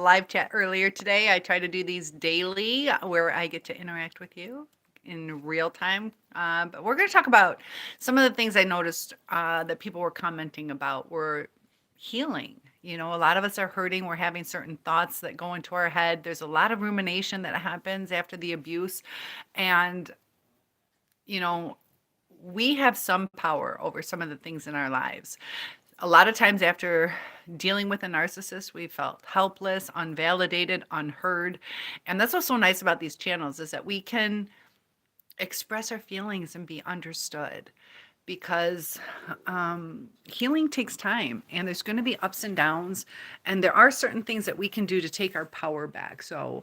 live chat earlier today. I try to do these daily where I get to interact with you in real time. But we're going to talk about some of the things I noticed that people were commenting about were healing. You know, a lot of us are hurting. We're having certain thoughts that go into our head. There's a lot of rumination that happens after the abuse. And, you know, we have some power over some of the things in our lives. A lot of times after dealing with a narcissist, we felt helpless, unvalidated, unheard. And that's what's so nice about these channels is that we can express our feelings and be understood because healing takes time and there's going to be ups and downs and there are certain things that we can do to take our power back. So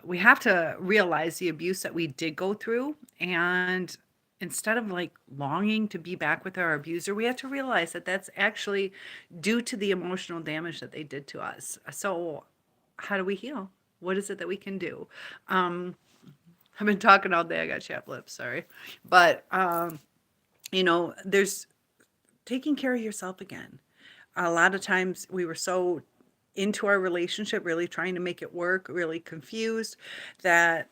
we have to realize the abuse that we did go through, and instead of like longing to be back with our abuser, we have to realize that that's actually due to the emotional damage that they did to us. So how do we heal? What is it that we can do? I've been talking all day. I got chapped lips, sorry. But you know, there's taking care of yourself again. A lot of times we were so into our relationship, really trying to make it work, really confused, that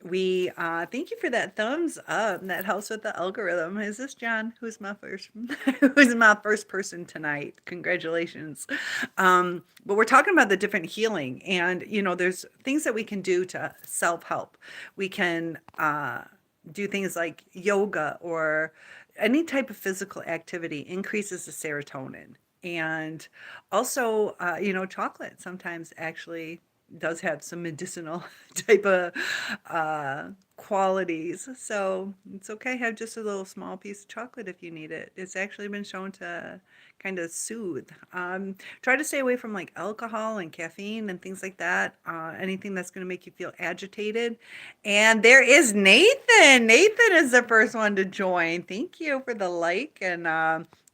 we thank you for that thumbs up. That helps with the algorithm. Is this John? Who's my first who's my first person tonight? Congratulations. But we're talking about the different healing, and you know, there's things that we can do to self-help. We can do things like yoga or any type of physical activity increases the serotonin. And also, you know, chocolate sometimes actually does have some medicinal type of qualities. So it's okay, have just a little small piece of chocolate if you need it. It's actually been shown to kind of soothe. Try to stay away from like alcohol and caffeine and things like that. Anything that's going to make you feel agitated. And there is Nathan. Nathan is the first one to join. Thank you for the like and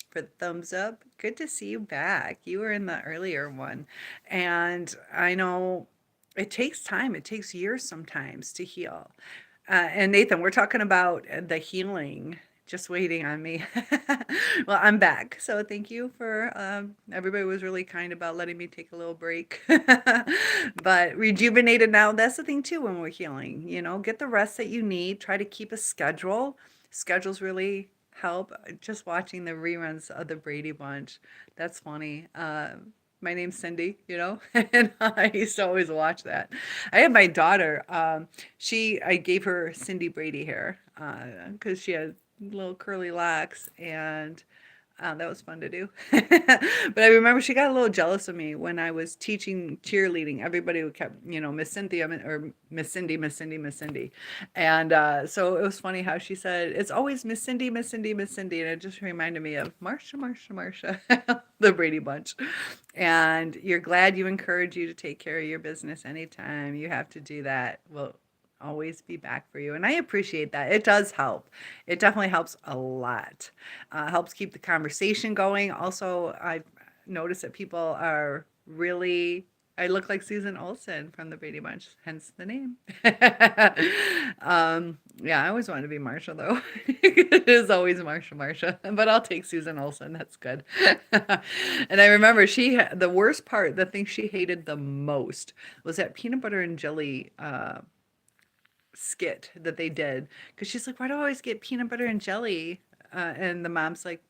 for the thumbs up. Good to see you back. You were in the earlier one. And I know it takes time, it takes years sometimes to heal. And Nathan, we're talking about the healing. Just waiting on me. Well, I'm back. So thank you for everybody was really kind about letting me take a little break. But rejuvenated now, that's the thing too when we're healing. You know, get the rest that you need. Try to keep a schedule. Schedules really help. Just watching the reruns of the Brady Bunch. That's funny. My name's Cindy, you know, and I used to always watch that. I had my daughter, I gave her Cindy Brady hair because she had little curly locks, and that was fun to do. But I remember she got a little jealous of me when I was teaching cheerleading. Everybody would kept, you know, Miss Cynthia or Miss Cindy, Miss Cindy, Miss Cindy. And so it was funny how she said, it's always Miss Cindy, Miss Cindy, Miss Cindy. And it just reminded me of Marsha, Marsha, Marsha, the Brady Bunch. And you're glad you encourage you to take care of your business anytime you have to do that. Well, always be back for you. And I appreciate that. It does help. It definitely helps a lot. Helps keep the conversation going. Also, I've noticed that people are really, I look like Susan Olsen from the Brady Bunch, hence the name. Yeah, I always wanted to be Marsha though. It is always Marsha, Marsha, but I'll take Susan Olsen. That's good. And I remember the worst part, the thing she hated the most was that peanut butter and jelly skit that they did, because she's like, why do I always get peanut butter and jelly? And the mom's like,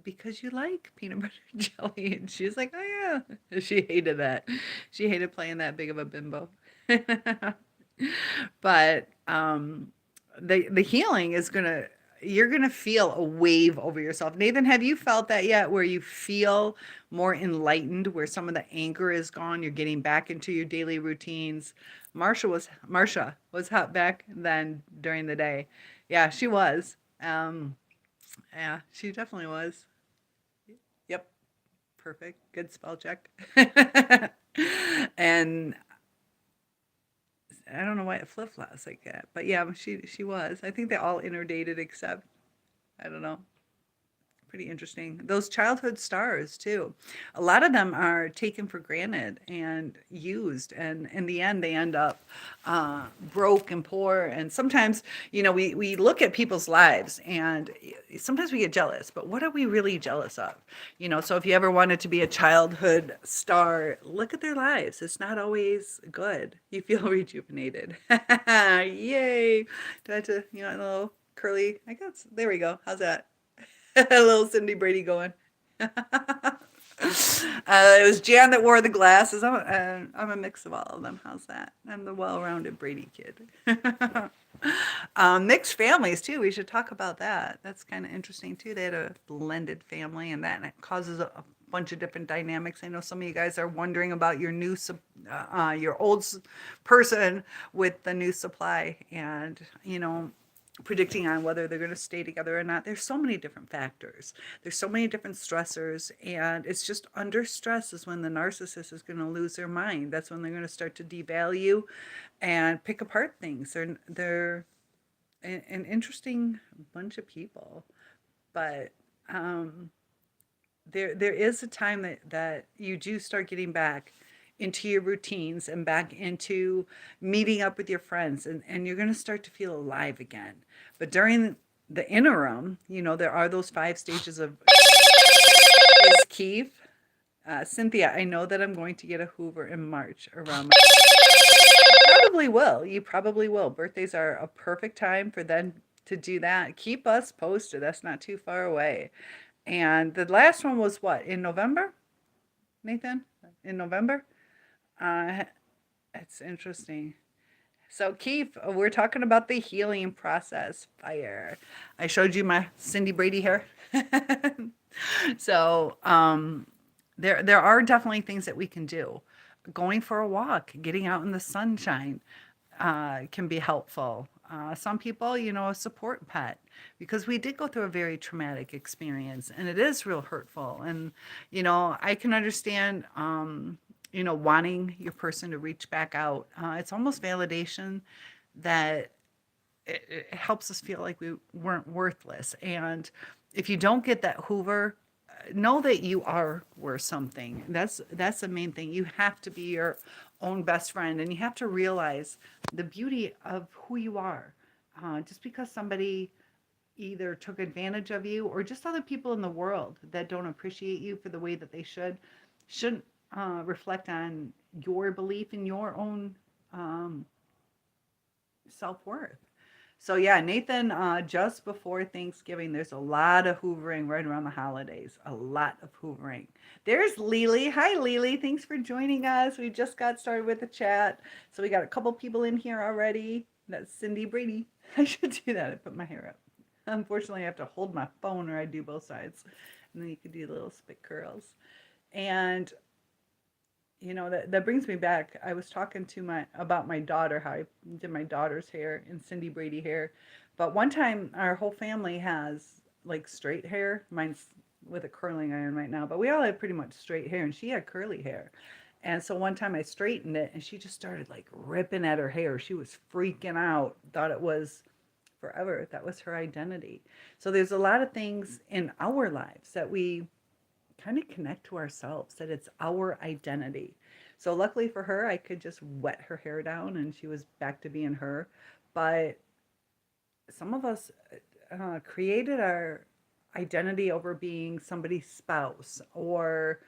because you like peanut butter and jelly. And she's like, oh yeah. She hated that. She hated playing that big of a bimbo. But the healing is gonna, you're gonna feel a wave over yourself. Nathan, have you felt that yet, where you feel more enlightened, where some of the anger is gone, you're getting back into your daily routines? Marsha was hot back then during the day. Yeah, she was. Yeah, she definitely was. Yep, perfect. Good spell check. And I don't know why it flip flops like that, but yeah, she was. I think they all interdated except, I don't know, pretty interesting. Those childhood stars too. A lot of them are taken for granted and used, and in the end, they end up broke and poor. And sometimes, we look at people's lives, and sometimes we get jealous. But what are we really jealous of? So if you ever wanted to be a childhood star, look at their lives. It's not always good. You feel rejuvenated. Yay! Do I have to, a little curly? I guess there we go. How's that? A little Cindy Brady going. It was Jan that wore the glasses. I'm a mix of all of them. How's that? I'm the well-rounded Brady kid. Mixed families too. We should talk about that. That's kind of interesting too. They had a blended family, and that causes a bunch of different dynamics. I know some of you guys are wondering about your your old person with the new supply, and predicting on whether they're going to stay together or not. There's so many different factors. There's so many different stressors, and it's just under stress is when the narcissist is going to lose their mind. That's when they're going to start to devalue and pick apart things. They're an interesting bunch of people, but there is a time that you do start getting back into your routines and back into meeting up with your friends, and you're going to start to feel alive again. But during the interim, there are those 5 stages of is Keith. Cynthia, I know that I'm going to get a Hoover in March around you probably will. Birthdays are a perfect time for them to do that. Keep us posted. That's not too far away. And the last one was what, in November, Nathan? In November? It's interesting. So Keith, we're talking about the healing process. Fire. I showed you my Cindy Brady hair. So there are definitely things that we can do. Going for a walk, getting out in the sunshine can be helpful. Some people, a support pet, because we did go through a very traumatic experience, and it is real hurtful. And, I can understand, wanting your person to reach back out. It's almost validation that it helps us feel like we weren't worthless. And if you don't get that Hoover, know that you are worth something. That's the main thing. You have to be your own best friend, and you have to realize the beauty of who you are. Just because somebody either took advantage of you, or just other people in the world that don't appreciate you for the way that they shouldn't reflect on your belief in your own self-worth. So yeah, Nathan, just before Thanksgiving, there's a lot of hoovering right around the holidays. A lot of hoovering. There's Lily. Hi, Lily. Thanks for joining us. We just got started with the chat. So we got a couple people in here already. That's Cindy Brady. I should do that. I put my hair up. Unfortunately, I have to hold my phone, or I do both sides. And then you could do little spit curls. And that brings me back. I was talking about my daughter, how I did my daughter's hair and Cindy Brady hair. But one time, our whole family has like straight hair. Mine's with a curling iron right now, but we all have pretty much straight hair, and she had curly hair. And so one time I straightened it, and she just started like ripping at her hair. She was freaking out, thought it was forever. That was her identity. So there's a lot of things in our lives that we kind of connect to ourselves, that it's our identity. So luckily for her, I could just wet her hair down, and she was back to being her. But some of us created our identity over being somebody's spouse, or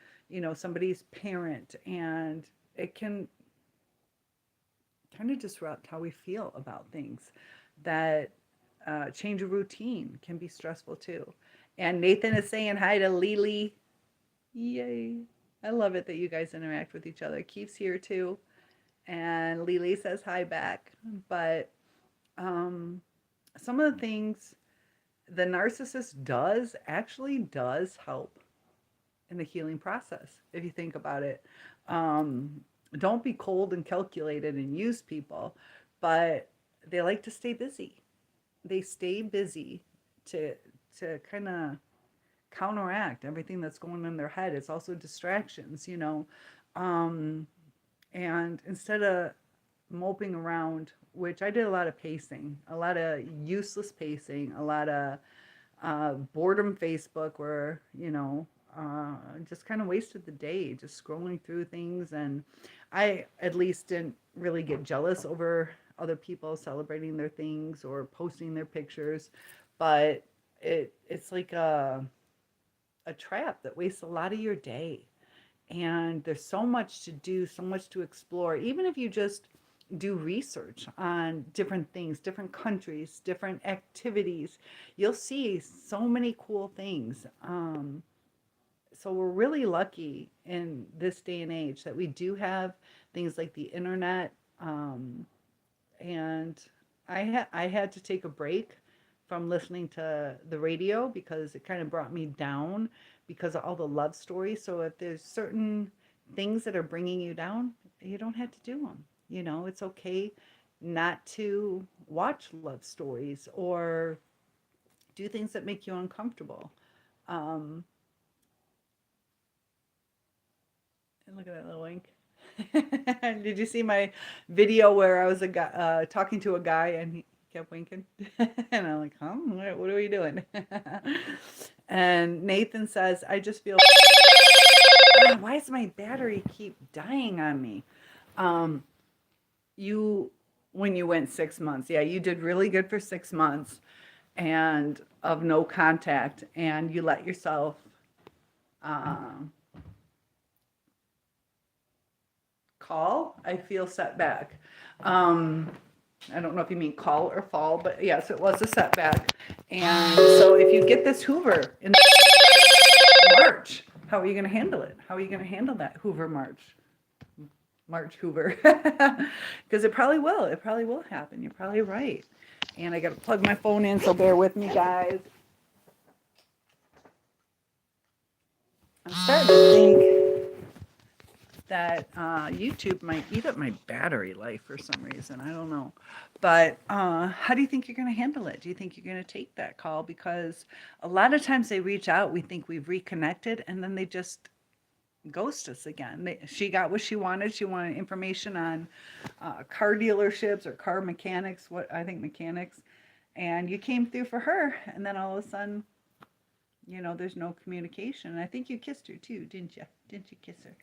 somebody's parent, and it can kind of disrupt how we feel about things. That change of routine can be stressful too. And Nathan is saying hi to Lily. Yay. I love it that you guys interact with each other. Keith's here too. And Lily says hi back. But some of the things the narcissist actually does help in the healing process, if you think about it. Don't be cold and calculated and use people, but they like to stay busy. They stay busy to kind of counteract everything that's going on in their head. It's also distractions, and instead of moping around, which I did a lot of pacing, a lot of useless pacing, a lot of boredom Facebook where, just kind of wasted the day just scrolling through things. And I at least didn't really get jealous over other people celebrating their things or posting their pictures, but it's like a trap that wastes a lot of your day. And there's so much to do, so much to explore. Even if you just do research on different things, different countries, different activities, you'll see so many cool things. So we're really lucky in this day and age that we do have things like the internet. And I had to take a break from listening to the radio because it kind of brought me down because of all the love stories. So if there's certain things that are bringing you down, you don't have to do them. It's okay not to watch love stories or do things that make you uncomfortable. Um, and look at that little wink. Did you see my video where I was a guy talking to a guy and he kept winking? And I'm like, huh? What are we doing? And Nathan says, I just feel, why does my battery keep dying on me? Um, you, when you went 6 months, yeah, you did really good for 6 months and of no contact, and you let yourself, um, call, I feel setback. Um, I don't know if you mean call or fall, but yes, it was a setback. And so if you get this Hoover in March, how are you going to handle it? How are you going to handle that Hoover March? March Hoover. Because it probably will. It probably will happen. You're probably right. And I got to plug my phone in, so bear with me, guys. I'm starting to think that YouTube might eat up my battery life for some reason. I don't know. But how do you think you're going to handle it? Do you think you're going to take that call? Because a lot of times they reach out, we think we've reconnected, and then they just ghost us again. She got what she wanted. She wanted information on car dealerships or car mechanics, mechanics. And you came through for her, and then all of a sudden, there's no communication. And I think you kissed her too, didn't you? Didn't you kiss her?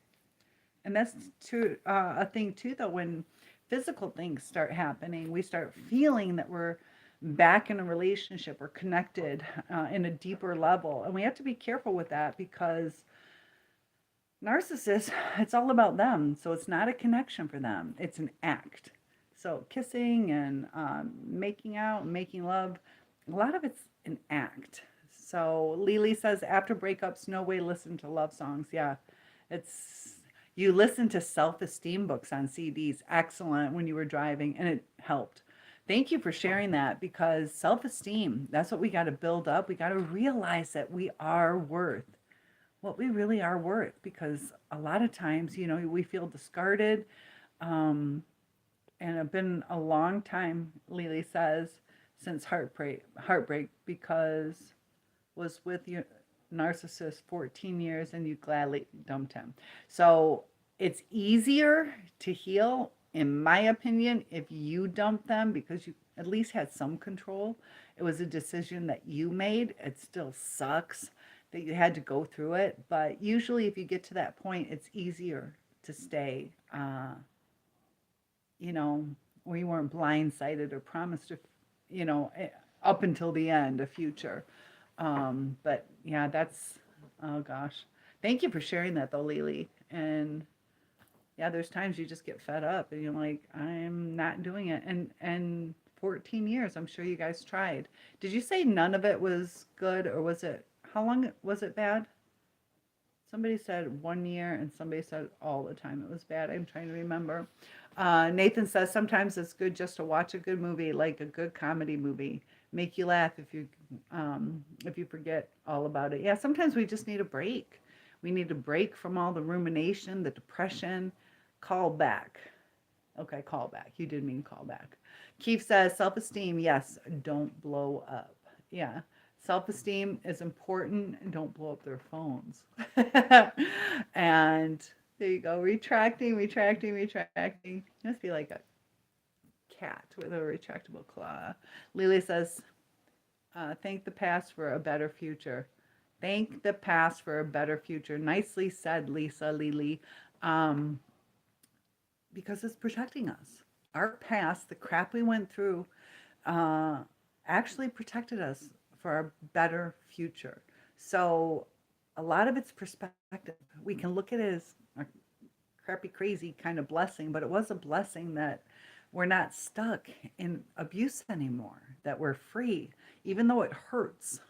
And that's true, a thing too, though, when physical things start happening, we start feeling that we're back in a relationship or connected in a deeper level. And we have to be careful with that because narcissists, it's all about them. So it's not a connection for them, it's an act. So kissing and making out, making love, a lot of it's an act. So Lily says, after breakups, no way listen to love songs. Yeah, it's, you listen to self-esteem books on CDs. Excellent, when you were driving, and it helped. Thank you for sharing that, because self-esteem, that's what we got to build up. We got to realize that we are worth what we really are worth, because a lot of times, we feel discarded. And it's been a long time, Lily says, since heartbreak, because was with your narcissist 14 years and you gladly dumped him. So it's easier to heal, in my opinion, if you dump them, because you at least had some control. It was a decision that you made. It still sucks that you had to go through it, but usually if you get to that point, it's easier to stay, where you weren't blindsided or promised, up until the end, a future. But yeah, that's, oh gosh. Thank you for sharing that though, Lily. And yeah, there's times you just get fed up and you're like, I'm not doing it. And 14 years, I'm sure you guys tried. Did you say none of it was good, or was it, how long was it bad? Somebody said 1 year and somebody said all the time it was bad. I'm trying to remember. Nathan says sometimes it's good just to watch a good movie, like a good comedy movie. Make you laugh if you forget all about it. Yeah, sometimes we just need a break. We need a break from all the rumination, the depression. Call back. Okay, call back. You did mean call back. Keith says self-esteem, yes, don't blow up. Yeah. Self-esteem is important, and don't blow up their phones. And there you go. Retracting. It must be like a cat with a retractable claw. Lily says, Thank the past for a better future. Thank the past for a better future. Nicely said, Lisa Lily. Um, because it's protecting us. Our past, the crap we went through, uh, actually protected us for a better future. So, a lot of it's perspective. We can look at it as a crappy, crazy kind of blessing, but it was a blessing that we're not stuck in abuse anymore, that we're free, even though it hurts.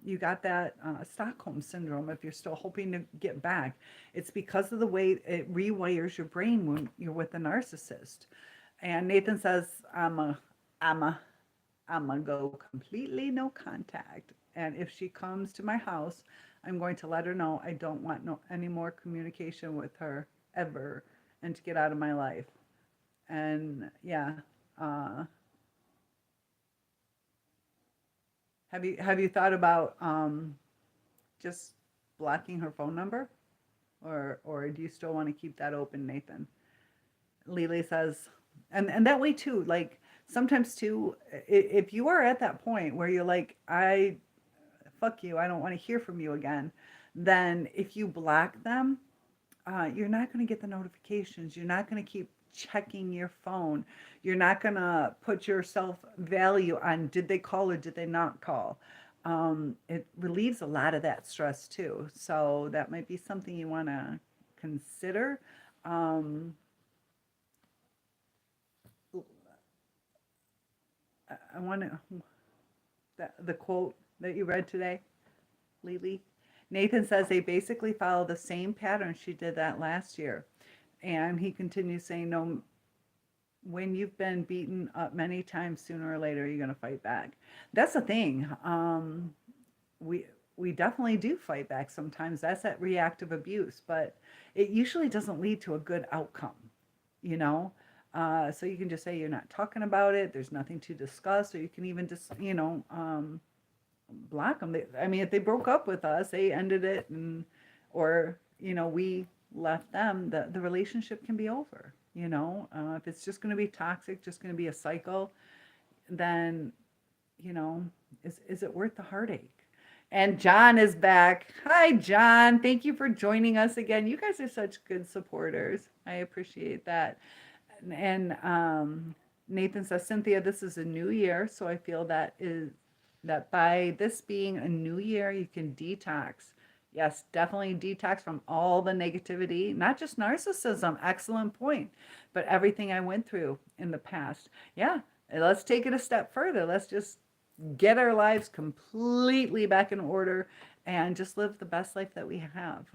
You got that Stockholm syndrome if you're still hoping to get back. It's because of the way it rewires your brain when you're with a narcissist. And Nathan says, I'm a, I'm gonna go completely no contact. And if she comes to my house, I'm going to let her know I don't want no any more communication with her ever, and to get out of my life. And yeah, uh, have you thought about just blocking her phone number, or do you still want to keep that open, Nathan? Lily says, and that way too. Like sometimes too, if you are at that point where you're like, I fuck you, I don't want to hear from you again, then if you block them, you're not going to get the notifications. You're not going to keep checking your phone. You're not going to put your self value on did they call or did they not call. It relieves a lot of that stress too. So that might be something you want to consider. Um, I want to, the quote that you read today, Lily. Nathan says they basically follow the same pattern she did that last year. And he continues saying, no, when you've been beaten up many times, sooner or later, you're going to fight back. That's the thing. We, we definitely do fight back sometimes. That's that reactive abuse, but it usually doesn't lead to a good outcome, you know? So you can just say you're not talking about it. There's nothing to discuss, or you can even just, block them. I mean, if they broke up with us, they ended it, and or we left them. The relationship can be over. If it's just going to be toxic, just going to be a cycle, then you know, is it worth the heartache? And John is back. Hi, John. Thank you for joining us again. You guys are such good supporters. I appreciate that. And Nathan says, Cynthia, this is a new year, so I feel that by this being a new year, you can detox. Yes, definitely detox from all the negativity, not just narcissism, excellent point, but everything I went through in the past. Yeah, let's take it a step further. Let's just get our lives completely back in order and just live the best life that we have.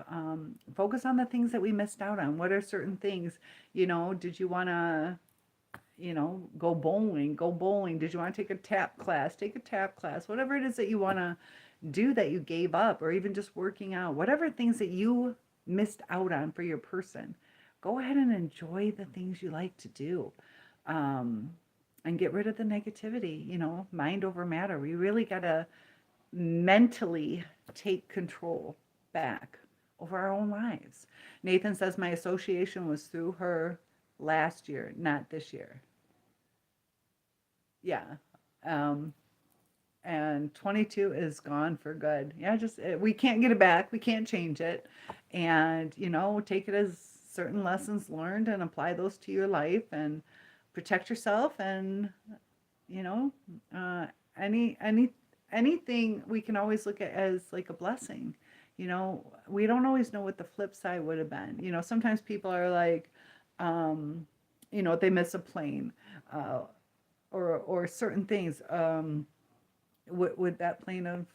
Focus on the things that we missed out on. What are certain things? Did you want to go bowling, go bowling. Did you want to take a tap class? Take a tap class. Whatever it is that you want to do that you gave up, or even just working out, whatever things that you missed out on for your person, go ahead and enjoy the things you like to do. Um, and get rid of the negativity, mind over matter. We really got to mentally take control back over our own lives. Nathan says, my association was through her last year, not this year. Yeah. Um, and 22 is gone for good. Yeah, just we can't get it back. We can't change it. And, take it as certain lessons learned and apply those to your life and protect yourself. And, you know, uh, anything we can always look at as like a blessing. We don't always know what the flip side would have been. Sometimes people are like, um, they miss a plane, uh, or certain things. Would that plane have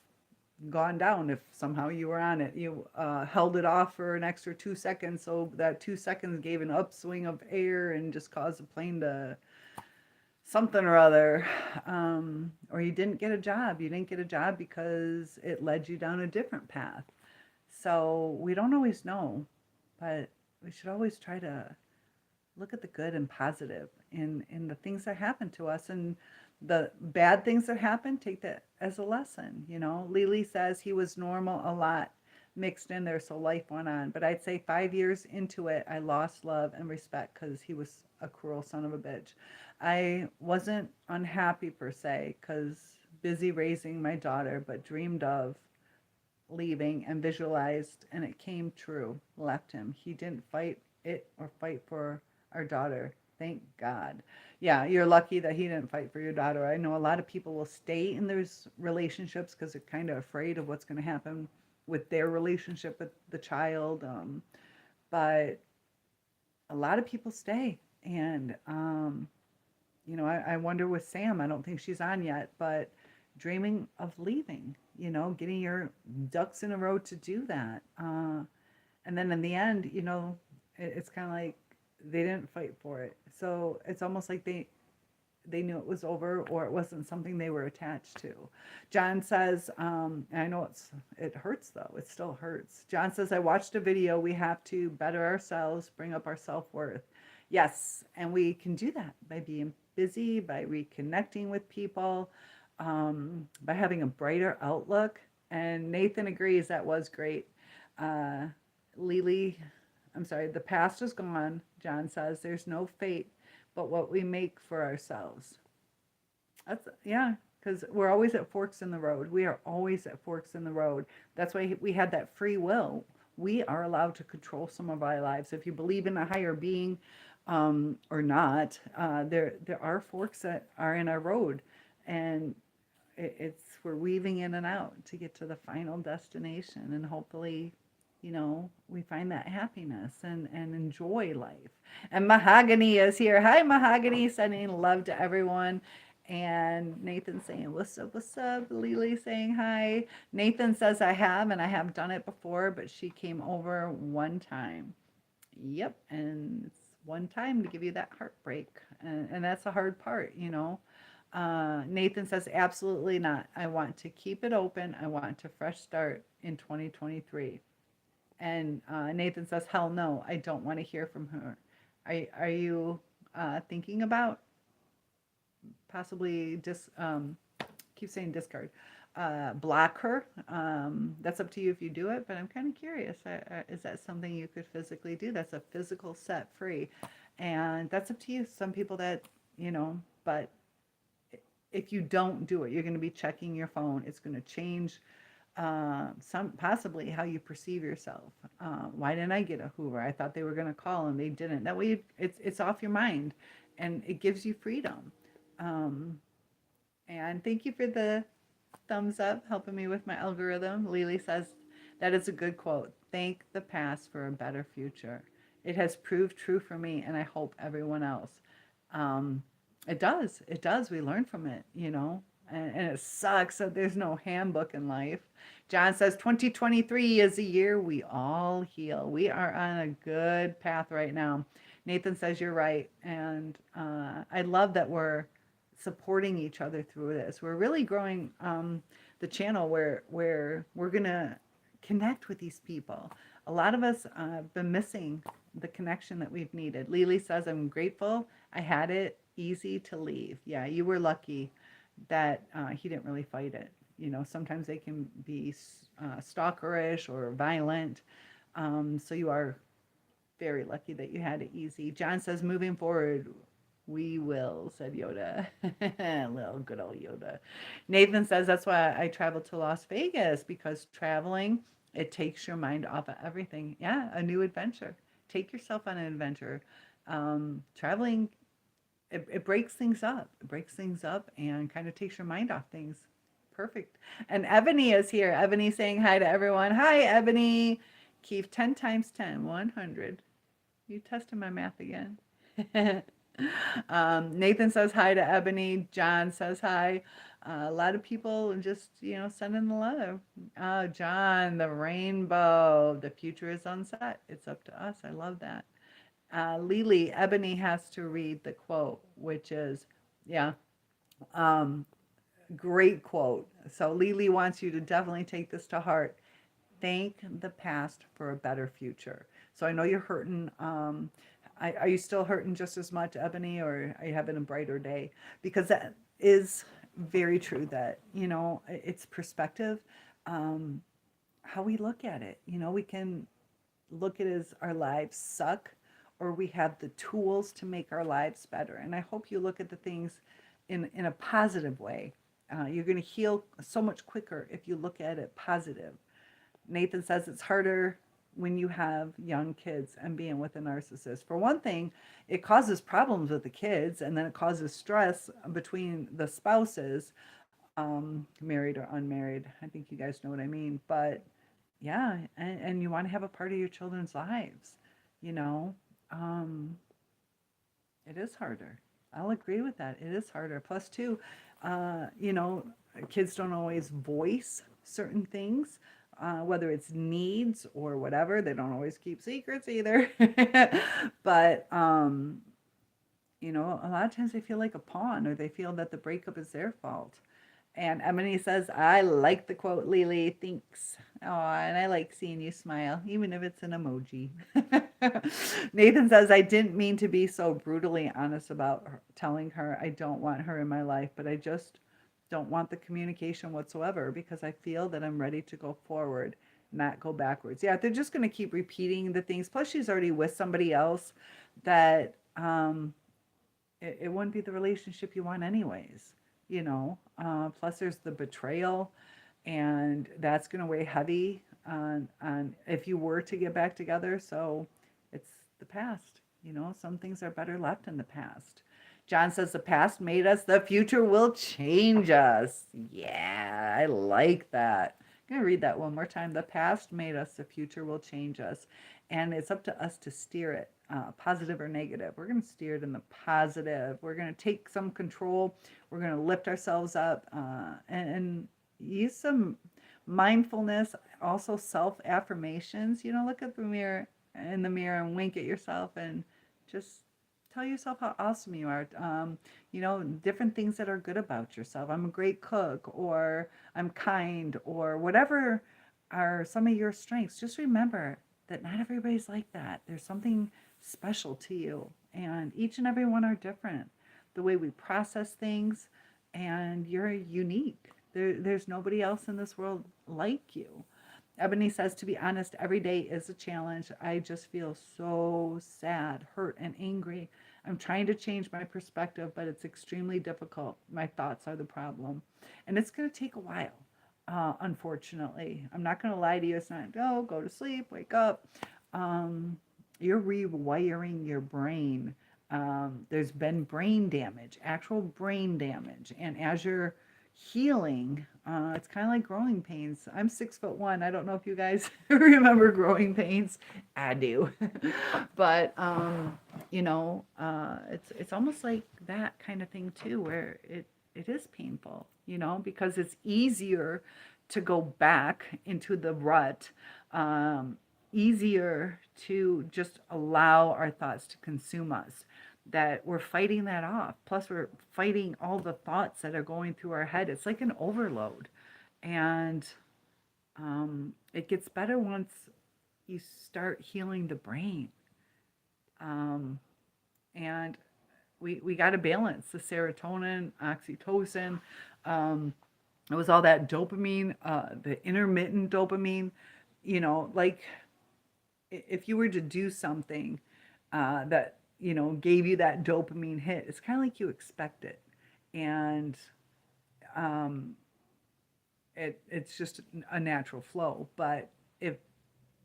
gone down if somehow you were on it? You held it off for an extra 2 seconds, so that 2 seconds gave an upswing of air and just caused the plane to something or other. Or you didn't get a job. You didn't get a job because it led you down a different path. So we don't always know, but we should always try to look at the good and positive in the things that happen to us, and the bad things that happen, take that as a lesson. Lily says he was normal, a lot mixed in there, so life went on. But I'd say 5 years into it, I lost love and respect because he was a cruel son of a bitch. I wasn't unhappy per se, because busy raising my daughter, but dreamed of leaving and visualized, and it came true. Left him. He didn't fight it or fight for our daughter. Thank God. Yeah, you're lucky that he didn't fight for your daughter. I know a lot of people will stay in those relationships because they're kind of afraid of what's going to happen with their relationship with the child. But a lot of people stay. And, I wonder with Sam, I don't think she's on yet, but dreaming of leaving, getting your ducks in a row to do that. And then in the end, it's kind of like they didn't fight for it. So it's almost like they knew it was over, or it wasn't something they were attached to. John says, and I know it hurts though. It still hurts. John says, I watched a video. We have to better ourselves, bring up our self-worth. Yes, and we can do that by being busy, by reconnecting with people, by having a brighter outlook. And Nathan agrees that was great. Lily, I'm sorry, the past is gone. John says there's no fate but what we make for ourselves. Yeah, because we're always at forks in the road. We are always at forks in the road. That's why we had that free will. We are allowed to control some of our lives. If you believe in a higher being or not, there are forks that are in our road, and we're weaving in and out to get to the final destination, and hopefully we find that happiness and enjoy life. And Mahogany is here. Hi, Mahogany, sending love to everyone. And Nathan saying, what's up, what's up? Lily saying hi. Nathan says, I have done it before, but she came over one time. Yep, and it's one time to give you that heartbreak. And that's the hard part, Nathan says, absolutely not. I want to keep it open. I want a fresh start in 2023. And Nathan says, hell no, I don't want to hear from her. Are you thinking about possibly keep saying discard, block her? That's up to you if you do it, but I'm kind of curious. Is that something you could physically do? That's a physical set free. And that's up to you. Some people that, but if you don't do it, you're going to be checking your phone. It's going to change possibly how you perceive yourself. Why didn't I get a Hoover? I thought they were going to call and they didn't. That way it's off your mind, and it gives you freedom. And thank you for the thumbs up, helping me with my algorithm. Lily says, that is a good quote. Thank the past for a better future. It has proved true for me, and I hope everyone else. It does. We learn from it, and it sucks that there's no handbook in life. John says 2023 is a year we all heal. We are on a good path right now. Nathan says you're right. And I love that we're supporting each other through this. We're really growing the channel where we're going to connect with these people. A lot of us have been missing the connection that we've needed. Lily says, I'm grateful I had it easy to leave. Yeah, you were lucky that he didn't really fight it. Sometimes they can be stalkerish or violent. So you are very lucky that you had it easy. John says, moving forward, we will, said Yoda. Little good old Yoda. Nathan says, that's why I traveled to Las Vegas, because traveling, it takes your mind off of everything. Yeah, a new adventure. Take yourself on an adventure. Traveling, it breaks things up. It breaks things up and kind of takes your mind off things. Perfect. And Ebony is here. Ebony saying hi to everyone. Hi, Ebony. Keep 10 times 10, 100. You tested my math again. Nathan says hi to Ebony. John says hi. A lot of people just, sending the love. Oh, John, the rainbow. The future is unset. It's up to us. I love that. Lily, Ebony has to read the quote, which is, great quote. So Lily wants you to definitely take this to heart. Thank the past for a better future. So I know you're hurting. Are you still hurting just as much, Ebony, or are you having a brighter day? Because that is very true, that, it's perspective, how we look at it. We can look at it as our lives suck, or we have the tools to make our lives better. And I hope you look at the things in a positive way. You're going to heal so much quicker if you look at it positive. Nathan says it's harder when you have young kids and being with a narcissist. For one thing, it causes problems with the kids, and then it causes stress between the spouses, married or unmarried. I think you guys know what I mean. But yeah, and you want to have a part of your children's lives, you know. Um, it is harder. I'll agree with that. It is harder. Plus, too, you know, kids don't always voice certain things, whether it's needs or whatever. They don't always keep secrets either. But, you know, a lot of times they feel like a pawn or they feel that the breakup is their fault. And Emily says, I like the quote, Lily. Thanks. Oh, and I like seeing you smile, even if it's an emoji. Nathan says, I didn't mean to be so brutally honest about her, telling her I don't want her in my life, but I just don't want the communication whatsoever because I feel that I'm ready to go forward, not go backwards. Yeah, they're just going to keep repeating the things. Plus, she's already with somebody else that it wouldn't be the relationship you want, anyways. You know, plus there's the betrayal, and that's going to weigh heavy on if you were to get back together. So it's the past. You know, some things are better left in the past. John says the past made us, the future will change us. Yeah, I like that. I'm going to read that one more time. The past made us, the future will change us. And it's up to us to steer it, positive or negative. We're going to steer it in the positive. We're going to take some control. We're going to lift ourselves up and use some mindfulness, also self affirmations. You know, look at the mirror in the mirror and wink at yourself and just tell yourself how awesome you are. You know, different things that are good about yourself. I'm a great cook, or I'm kind, or whatever are some of your strengths. Just remember that not everybody's like that. There's something special to you, and each and every one are different. The way we process things, and you're unique. There's nobody else in this world like you. Ebony says, to be honest, every day is a challenge. I just feel so sad, hurt, and angry. I'm trying to change my perspective, but it's extremely difficult. My thoughts are the problem. And it's going to take a while, unfortunately. I'm not going to lie to you. It's not, oh, go to sleep, wake up. You're rewiring your brain. There's been brain damage, actual brain damage. And as you're healing, it's kind of like growing pains. I'm 6'1". I don't know if you guys remember growing pains. I do. But you know, it's almost like that kind of thing too, where it is painful, you know, because it's easier to go back into the rut, easier to just allow our thoughts to consume us, that we're fighting that off. Plus, we're fighting all the thoughts that are going through our head. It's like an overload. And it gets better once you start healing the brain. Um, and we got to balance the serotonin, oxytocin. Um, it was all that dopamine, the intermittent dopamine. You know, like if you were to do something that, you know, gave you that dopamine hit, it's kind of like you expect it. And um, it's just a natural flow. But if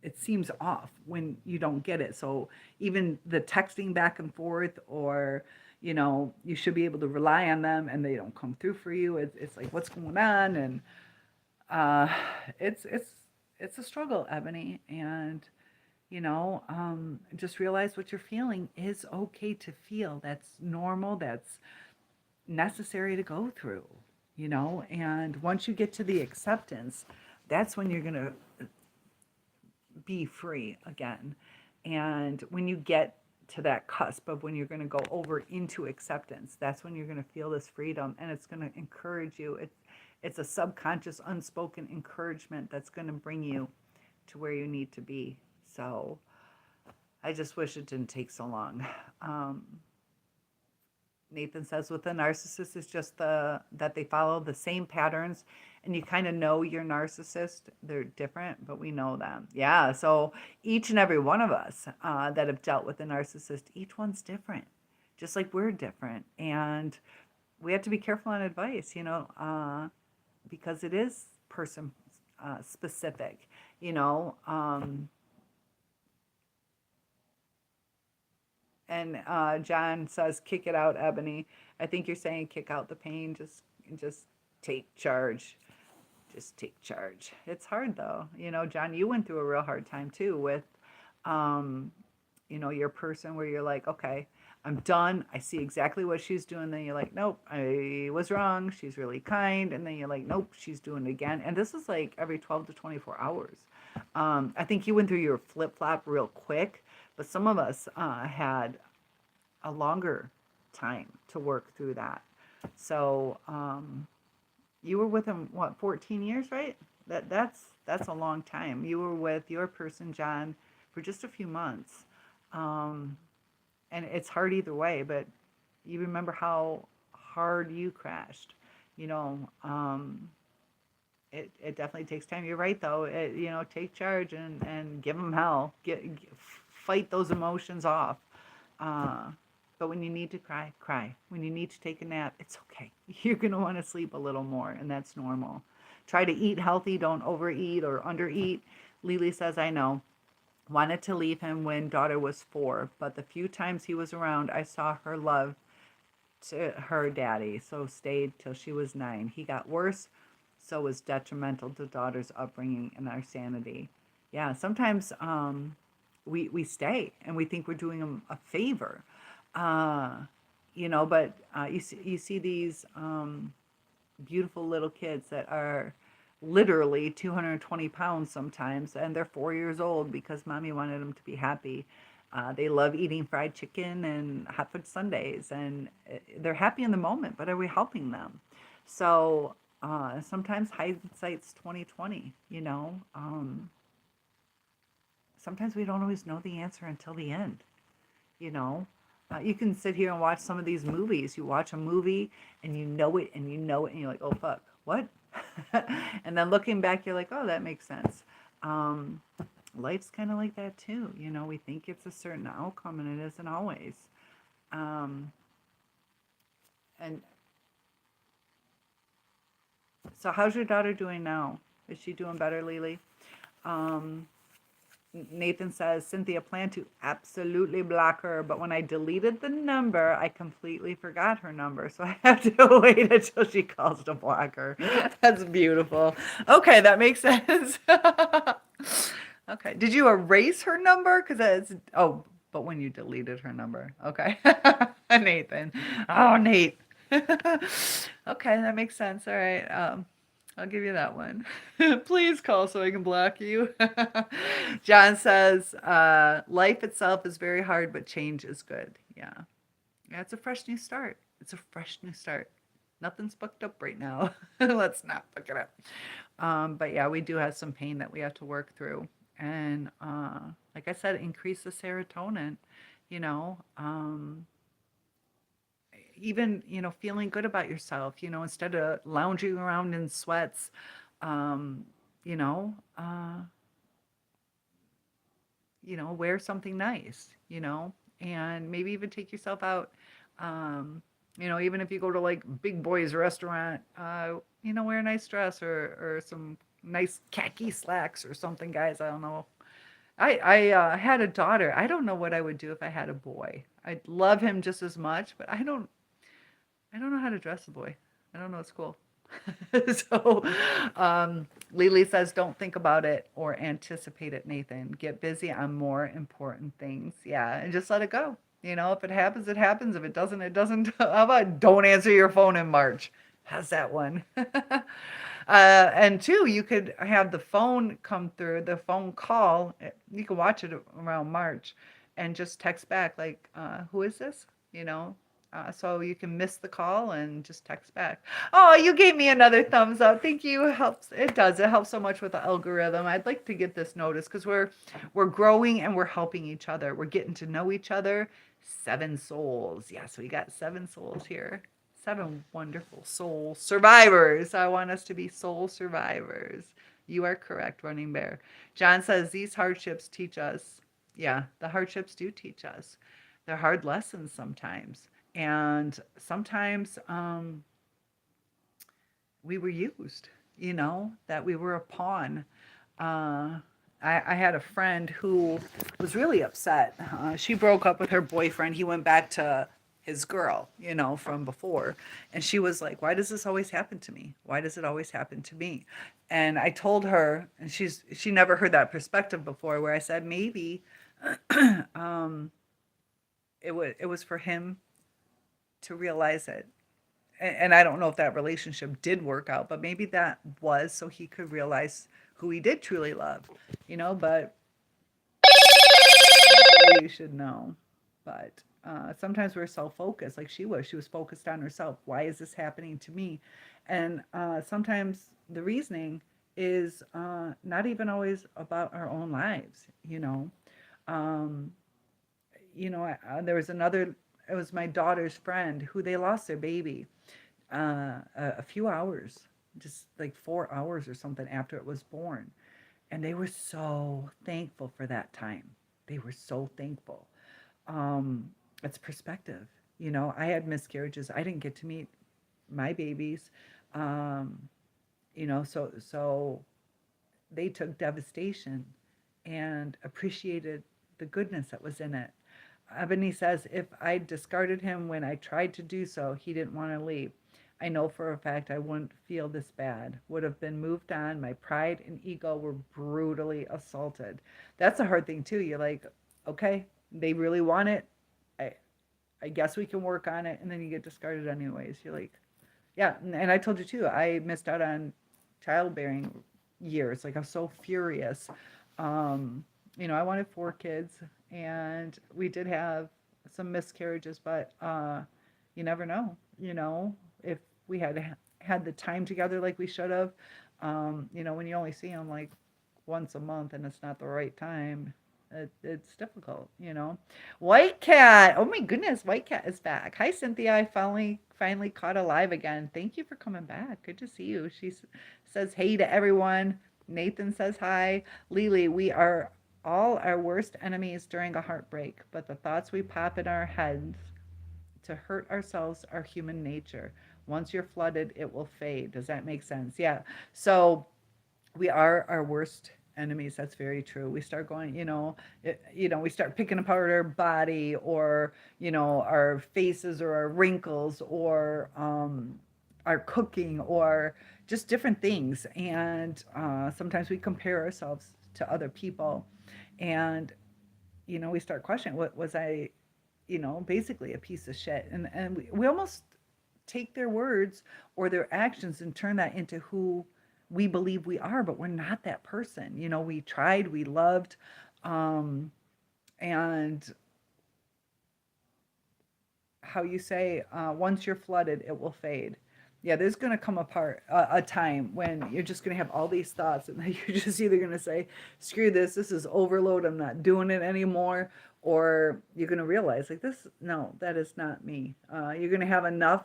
it seems off when you don't get it. So even the texting back and forth, or, you know, you should be able to rely on them and they don't come through for you. It's like, what's going on? And uh, it's a struggle, Ebony. And, you know, just realize what you're feeling is okay to feel. That's normal. That's necessary to go through, you know. And once you get to the acceptance, that's when you're going to be free again. And when you get to that cusp of when you're going to go over into acceptance, that's when you're going to feel this freedom, and it's going to encourage you. It's a subconscious, unspoken encouragement that's going to bring you to where you need to be. So I just wish it didn't take so long. Nathan says with a narcissist, it's just that they follow the same patterns, and you kind of know your narcissist. They're different, but we know them. Yeah. So each and every one of us that have dealt with a narcissist, each one's different, just like we're different. And we have to be careful on advice, because it is person specific, you know. And John says, "Kick it out, Ebony." I think you're saying kick out the pain. Just take charge. Just take charge. It's hard though, John. You went through a real hard time too with, um, your person where you're like, okay, I'm done. I see exactly what she's doing. Then you're like, nope, I was wrong. She's really kind. And then you're like, nope, she's doing it again. And this is like every 12 to 24 hours. I think you went through your flip flop real quick, but some of us had a longer time to work through that. So you were with him, what, 14 years, right? That's a long time. You were with your person, John, for just a few months. Um, and it's hard either way, but you remember how hard you crashed, you know. It definitely takes time. You're right though. Take charge and give them hell. Fight those emotions off. Uh, but when you need to cry, cry. When you need to take a nap, it's okay. You're gonna want to sleep a little more, and that's normal. Try to eat healthy. Don't overeat or undereat. Lily says, I know. Wanted to leave him when daughter was 4, but the few times he was around, I saw her love to her daddy, so stayed till she was 9. He got worse, so was detrimental to daughter's upbringing and our sanity. Yeah, sometimes we stay and we think we're doing them a favor, uh, but you see these beautiful little kids that are literally 220 pounds sometimes, and they're 4 years old because mommy wanted them to be happy. They love eating fried chicken and hot fudge sundaes, and they're happy in the moment, but are we helping them? So sometimes hindsight's 2020, sometimes we don't always know the answer until the end, you know. You can sit here and watch some of these movies. You watch a movie and you know it and you know it and you're like, oh fuck, what? And then looking back, you're like, oh, that makes sense. Um, Life's kind of like that too. We think it's a certain outcome and it isn't always. Um, and so, how's your daughter doing now? Is she doing better, Lily? Um, Nathan says, Cynthia planned to absolutely block her, but when I deleted the number, I completely forgot her number. So I have to wait until she calls to block her. That's beautiful. Okay, that makes sense. Okay. Did you erase her number? Because that's, oh, but when you deleted her number. Okay. Nathan. Oh, Nate. Okay, that makes sense. All right. I'll give you that one. Please call so I can block you. John says, life itself is very hard, but change is good. Yeah. Yeah, it's a fresh new start. It's a fresh new start. Nothing's booked up right now. Let's not book it up. But yeah, we do have some pain that we have to work through. And like I said, increase the serotonin, you know. Even feeling good about yourself, instead of lounging around in sweats, um you know uh wear something nice, and maybe even take yourself out, even if you go to like big boys restaurant, wear a nice dress or some nice khaki slacks or something, guys. I don't know. I had a daughter. I don't know what I would do if I had a boy. I'd love him just as much, but I don't know how to dress a boy. I don't know it's cool. So, Lily says, don't think about it or anticipate it, Nathan. Get busy on more important things. Yeah, and just let it go. If it happens, it happens. If it doesn't, it doesn't. How about don't answer your phone in March? How's that one? And two, you could have the phone come through, the phone call. You can watch it around March and just text back, like, who is this? So you can miss the call and just text back. Oh, you gave me another thumbs up. Thank you. It helps. It does. It helps so much with the algorithm. I'd like to get this noticed because we're growing and we're helping each other. We're getting to know each other. 7 souls. Yes, we got 7 souls here. 7 wonderful soul survivors. I want us to be soul survivors. You are correct, Running Bear. John says these hardships teach us. Yeah, the hardships do teach us. They're hard lessons sometimes. And sometimes we were used, that we were a pawn. Uh, I had a friend who was really upset. She broke up with her boyfriend. He went back to his girl, from before. And she was like, why does this always happen to me? Why does it always happen to me? And I told her, and she never heard that perspective before, where I said, maybe um, it was for him to realize it. And I don't know if that relationship did work out, but maybe that was so he could realize who he did truly love, but you should know. But sometimes we're self-focused, like she was focused on herself. Why is this happening to me? And sometimes the reasoning is not even always about our own lives. um, there was another, it was my daughter's friend who they lost their baby a few hours, just like 4 hours or something after it was born. And they were so thankful for that time. They were so thankful. Um, it's perspective. I had miscarriages. I didn't get to meet my babies. Um, so they took devastation and appreciated the goodness that was in it. Ebony says, if I discarded him when I tried to do so, he didn't want to leave. I know for a fact I wouldn't feel this bad. Would have been moved on. My pride and ego were brutally assaulted. That's a hard thing too. You're like, okay, they really want it. I I guess we can work on it, and then you get discarded anyways. You're like, yeah, and I told you too. I missed out on childbearing years. Like, I'm so furious. Um, I wanted 4 kids, and we did have some miscarriages, but you never know. If we had the time together like we should have. When you only see them like once a month and it's not the right time, it's difficult. White Cat. Oh my goodness, White Cat is back. Hi, Cynthia. I finally caught alive again. Thank you for coming back. Good to see you. She says hey to everyone. Nathan says hi. Lily, we are all our worst enemies during a heartbreak, but the thoughts we pop in our heads to hurt ourselves are human nature. Once you're flooded, it will fade. Does that make sense? Yeah. So we are our worst enemies. That's very true. We start going, we start picking apart our body, or our faces, or our wrinkles, or our cooking, or just different things. And sometimes we compare ourselves to other people, and we start questioning, what was I, basically a piece of shit. And we almost take their words or their actions and turn that into who we believe we are, but we're not that person. We tried, we loved, and how you say, once you're flooded, it will fade. Yeah, there's going to come a time when you're just going to have all these thoughts, and then you're just either going to say, screw this is overload, I'm not doing it anymore, or you're going to realize, like, this, no, that is not me. You're going to have enough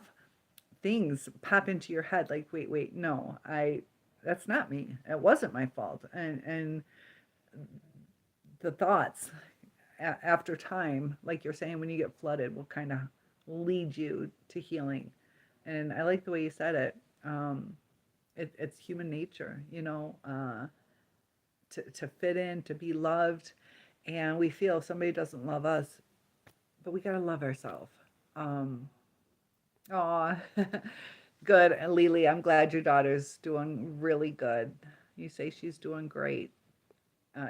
things pop into your head, like, wait, no, that's not me. It wasn't my fault. And the thoughts after time, like you're saying, when you get flooded, will kind of lead you to healing. And I like the way you said it. It's human nature, to fit in, to be loved. And we feel if somebody doesn't love us, but we got to love ourselves. Oh, good. And Lily, I'm glad your daughter's doing really good. You say she's doing great.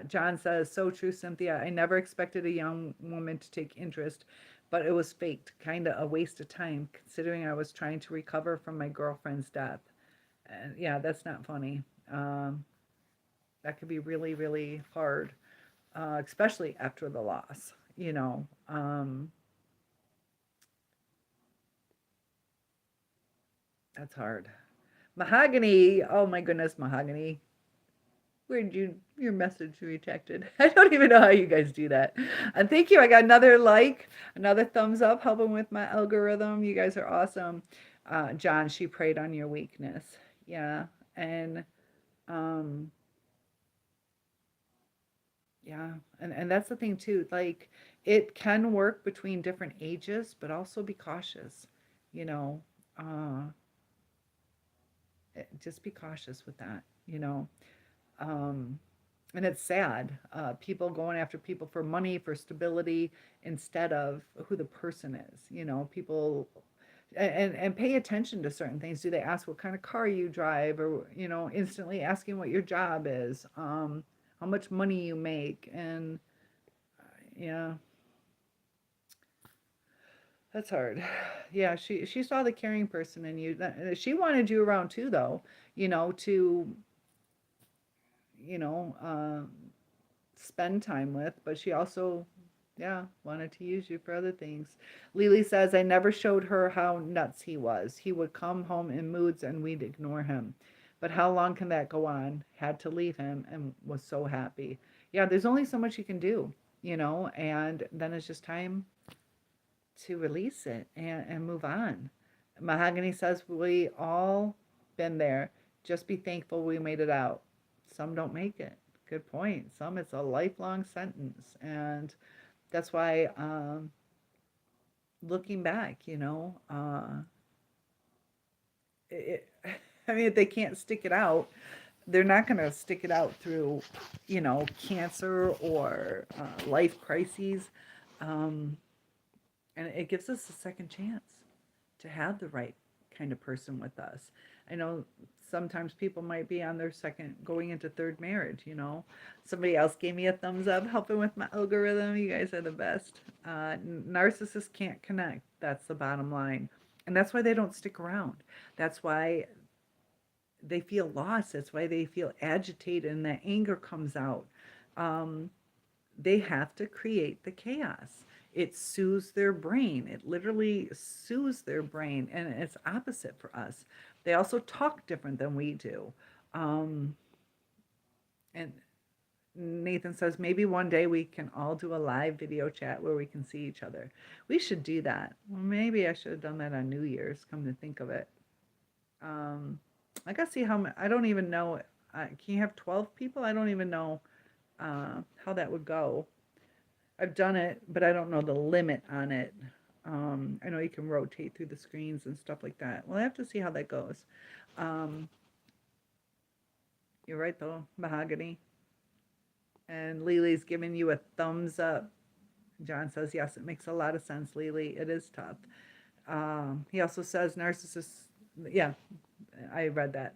John says, so true, Cynthia. I never expected a young woman to take interest, but it was faked. Kind of a waste of time, considering I was trying to recover from my girlfriend's death. And yeah, that's not funny. That could be really, really hard, especially after the loss. That's hard. Mahogany. Oh my goodness, Mahogany. Where'd your message rejected? I don't even know how you guys do that. And thank you. I got another like, another thumbs up, helping with my algorithm. You guys are awesome. John, she preyed on your weakness. Yeah. And um, yeah. And that's the thing too. Like, It can work between different ages, but also be cautious. You know, uh, just be cautious with that. Um, and it's sad. People going after people for money, for stability, instead of who the person is. People and pay attention to certain things. Do they ask what kind of car you drive, or instantly asking what your job is, how much money you make, and yeah, that's hard. Yeah, she saw the caring person in you. She wanted you around too, though. To you know, spend time with, but she also, yeah, wanted to use you for other things. Lily says, I never showed her how nuts he was. He would come home in moods and we'd ignore him. But how long can that go on? Had to leave him and was so happy. Yeah, there's only so much you can do, and then it's just time to release it and move on. Mahogany says, we all been there. Just be thankful we made it out. Some don't make it. Good point. Some, it's a lifelong sentence. And that's why, looking back, it, I mean, if they can't stick it out, they're not going to stick it out through, cancer or life crises. Um, and it gives us a second chance to have the right kind of person with us. I know sometimes people might be on their second, going into third marriage. Somebody else gave me a thumbs up helping with my algorithm. You guys are the best. Narcissists can't connect. That's the bottom line. And that's why they don't stick around. That's why they feel lost. That's why they feel agitated and that anger comes out. Um, they have to create the chaos. It soothes their brain. It literally soothes their brain, and it's opposite for us. They also talk different than we do. And Nathan says, maybe one day we can all do a live video chat where we can see each other. We should do that. Well, maybe I should have done that on New Year's, come to think of it. I gotta see how many, I don't even know. Can you have 12 people? I don't even know how that would go. I've done it, but I don't know the limit on it. I know you can rotate through the screens and stuff like that. Well, I have to see how that goes. Um, you're right, though, Mahogany. And Lily's giving you a thumbs up. John says, yes, it makes a lot of sense, Lily. It is tough. He also says narcissists, yeah, I read that.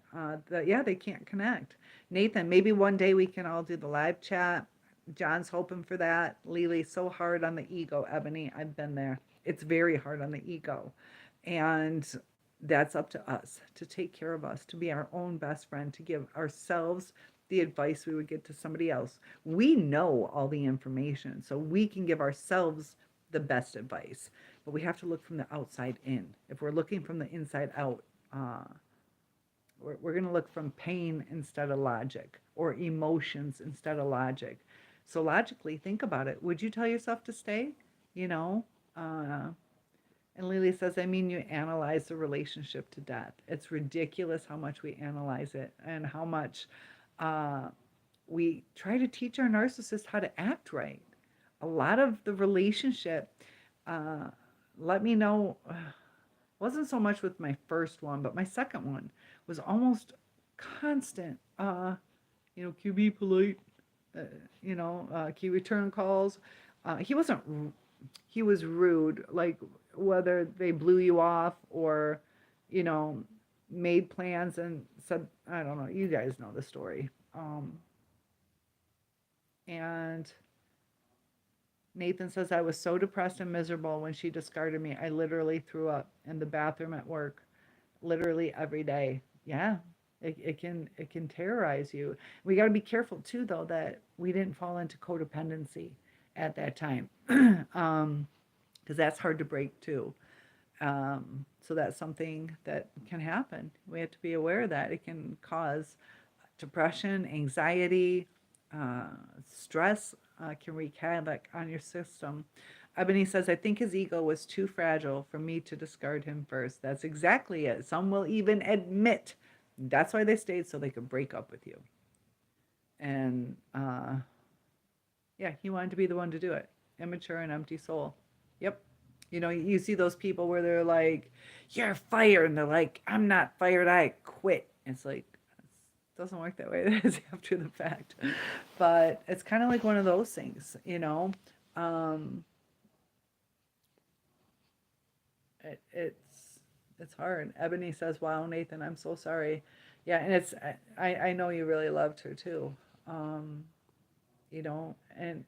Yeah, they can't connect. Nathan, maybe one day we can all do the live chat. John's hoping for that. Lily's so hard on the ego, Ebony. I've been there. It's very hard on the ego. And that's up to us to take care of us, to be our own best friend, to give ourselves the advice we would give to somebody else. We know all the information, so we can give ourselves the best advice. But we have to look from the outside in. If we're looking from the inside out, we're going to look from pain instead of logic, or emotions instead of logic. So logically, think about it. Would you tell yourself to stay? You know? And Lily says, I mean, you analyze the relationship to death. It's ridiculous how much we analyze it and how much we try to teach our narcissist how to act right. A lot of the relationship, let me know, wasn't so much with my first one, but my second one was almost constant. Can you be polite? Can you return calls? He was rude, like whether they blew you off or, made plans and said, I don't know, you guys know the story. And Nathan says, I was so depressed and miserable when she discarded me. I literally threw up in the bathroom at work, literally every day. Yeah, it can terrorize you. We got to be careful too, though, that we didn't fall into codependency at that time, because that's hard to break too. So that's something that can happen. We have to be aware of that. It can cause depression, anxiety, stress, can wreak havoc on your system. Ebony says, I think his ego was too fragile for me to discard him first. That's exactly it. Some will even admit that's why they stayed, so they could break up with you. And yeah, he wanted to be the one to do it. immature and empty soul. Yep. You know, you see those people where they're like, "You're fired," and they're like, "I'm not fired, I quit." It's like, it doesn't work that way. It is after the fact. But it's kind of like one of those things, you know. Um, it's hard. Ebony says, "Wow, Nathan, I'm so sorry." Yeah, and it's I know you really loved her too. Um, you know, and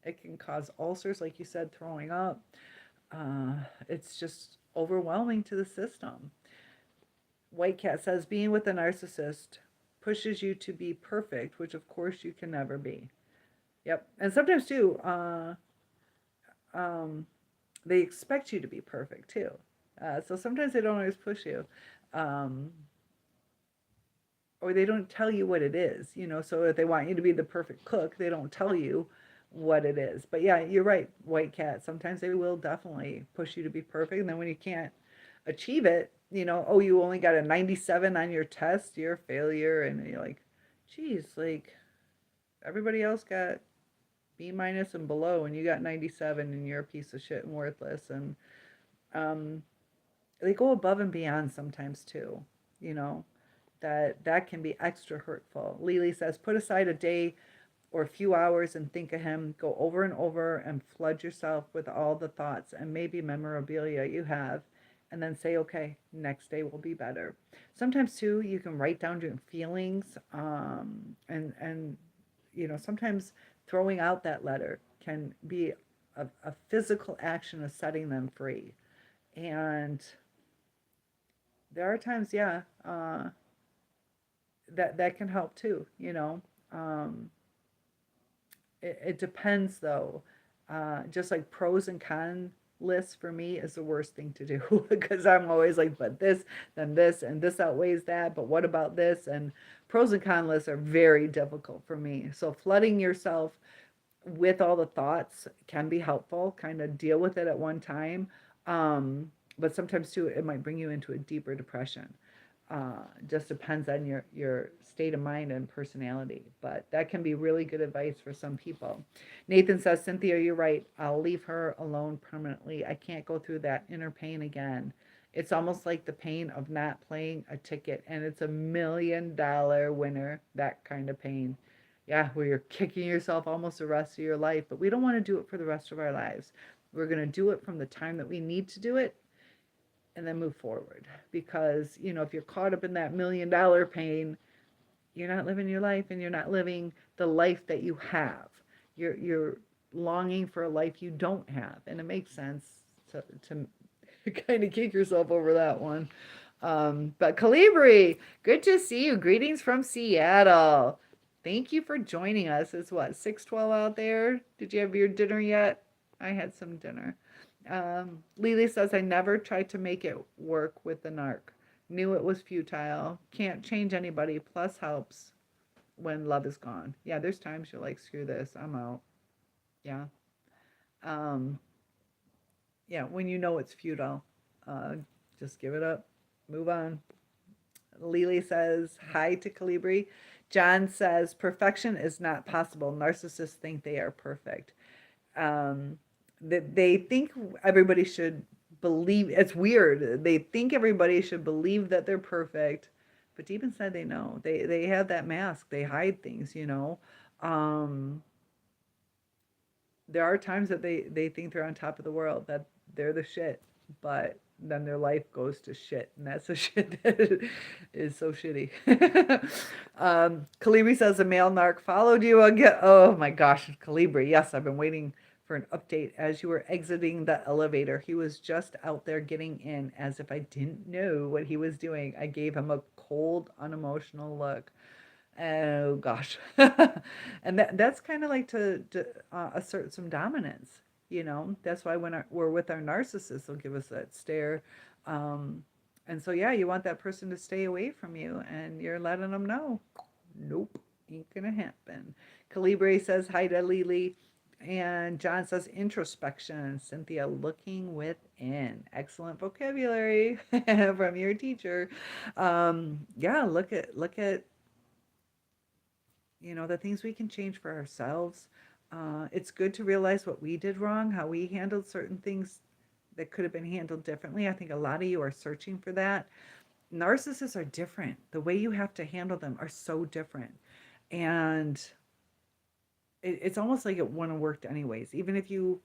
it can cause ulcers, like you said, throwing up. It's just overwhelming to the system. White Cat says, being with a narcissist pushes you to be perfect, which of course you can never be. Yep. And sometimes too, um, they expect you to be perfect too. So sometimes they don't always push you. Um, or they don't tell you what it is, you know. So if they want you to be the perfect cook, they don't tell you what it is. But yeah, you're right, White Cat. Sometimes they will definitely push you to be perfect, and then when you can't achieve it, you know, oh, you only got a 97 on your test, you're a failure, and you're like, geez, like everybody else got B minus and below, and you got 97, and you're a piece of shit and worthless. And um, they go above and beyond sometimes too, you know, that can be extra hurtful. Lily says, put aside a day or a few hours and think of him. Go over and over and flood yourself with all the thoughts and maybe memorabilia you have. And then say, okay, next day will be better. Sometimes too, you can write down your feelings, and you know, sometimes throwing out that letter can be a physical action of setting them free. And there are times, yeah, that can help too. You know, um, it depends though. Just like pros and con lists for me is the worst thing to do because I'm always like, but this, then this, and this outweighs that. But what about this? And pros and con lists are very difficult for me. So flooding yourself with all the thoughts can be helpful. Kind of deal with it at one time. But sometimes too, it might bring you into a deeper depression. Just depends on your state of mind and personality, but that can be really good advice for some people. Nathan says, Cynthia, you're right. I'll leave her alone permanently. I can't go through that inner pain again. It's almost like the pain of not playing a ticket, and it's $1 million winner, that kind of pain. Yeah, where you're kicking yourself almost the rest of your life, but we don't want to do it for the rest of our lives. We're going to do it from the time that we need to do it and then move forward. Because, you know, if you're caught up in that $1 million pain, you're not living your life and you're not living the life that you have. You're longing for a life you don't have. And it makes sense to kind of kick yourself over that one. But Calibri, good to see you. Greetings from Seattle. Thank you for joining us. It's what, 6:12 out there? Did you have your dinner yet? I had some dinner. Lily says, I never tried to make it work with the narc. Knew it was futile. Can't change anybody. Plus helps when love is gone. Yeah, there's times you're like, screw this. I'm out. Yeah. Um, yeah, when you know it's futile, uh, just give it up. Move on. Lily says, hi to Calibri. John says, perfection is not possible. Narcissists think they are perfect. That they think everybody should believe. It's weird. They think everybody should believe that they're perfect, but deep inside they know. They have that mask. They hide things, you know. Um, there are times that they think they're on top of the world, that they're the shit, but then their life goes to shit, and that's the shit that is so shitty. Calibri says the male narc followed you again. Oh my gosh, Calibri. Yes, I've been waiting for an update as you were exiting the elevator. He was just out there getting in as if I didn't know what he was doing. I gave him a cold, unemotional look. Oh gosh. And that's kind of like to assert some dominance, you know. That's why when we're with our narcissists, they'll give us that stare. Um, and so yeah, you want that person to stay away from you, and you're letting them know, nope, ain't gonna happen. Calibre says hi to Lily. And John says introspection. Cynthia, looking within. Excellent vocabulary from your teacher. Yeah, look at, you know, the things we can change for ourselves. It's good to realize what we did wrong, how we handled certain things that could have been handled differently. I think a lot of you are searching for that. Narcissists are different. The way you have to handle them are so different. And it's almost like it wouldn't have worked anyways. Even if you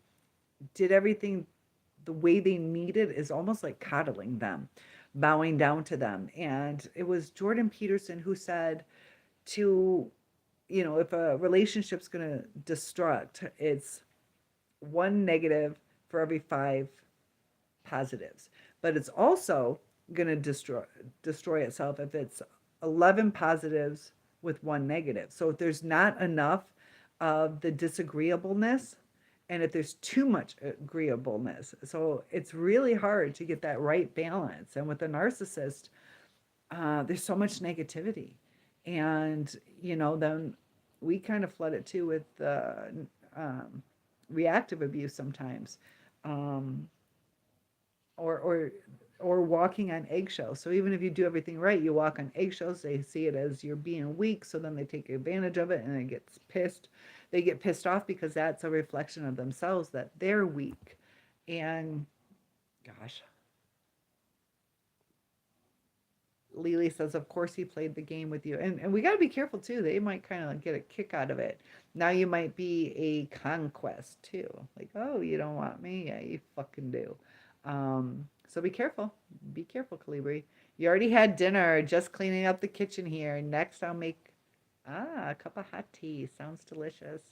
did everything the way they needed, is almost like coddling them, bowing down to them. And it was Jordan Peterson who said to, if a relationship's going to destruct, it's one negative for every five positives. But it's also going to destroy itself if it's 11 positives with one negative. So if there's not enough of the disagreeableness, and if there's too much agreeableness, so it's really hard to get that right balance. And with a narcissist, there's so much negativity, and then we kind of flood it too with um, reactive abuse sometimes, um, or or walking on eggshells. So even if you do everything right, you walk on eggshells. They see it as you're being weak, so then they take advantage of it, and it gets pissed. They get pissed off because that's a reflection of themselves, that they're weak. And gosh, Lily says, of course he played the game with you. And we got to be careful too. They might kind of get a kick out of it. Now you might be a conquest too. Like, oh, you don't want me? Yeah, you fucking do. So be careful. Be careful, Calibri. You already had dinner, just cleaning up the kitchen here. Next, I'll make a cup of hot tea. Sounds delicious.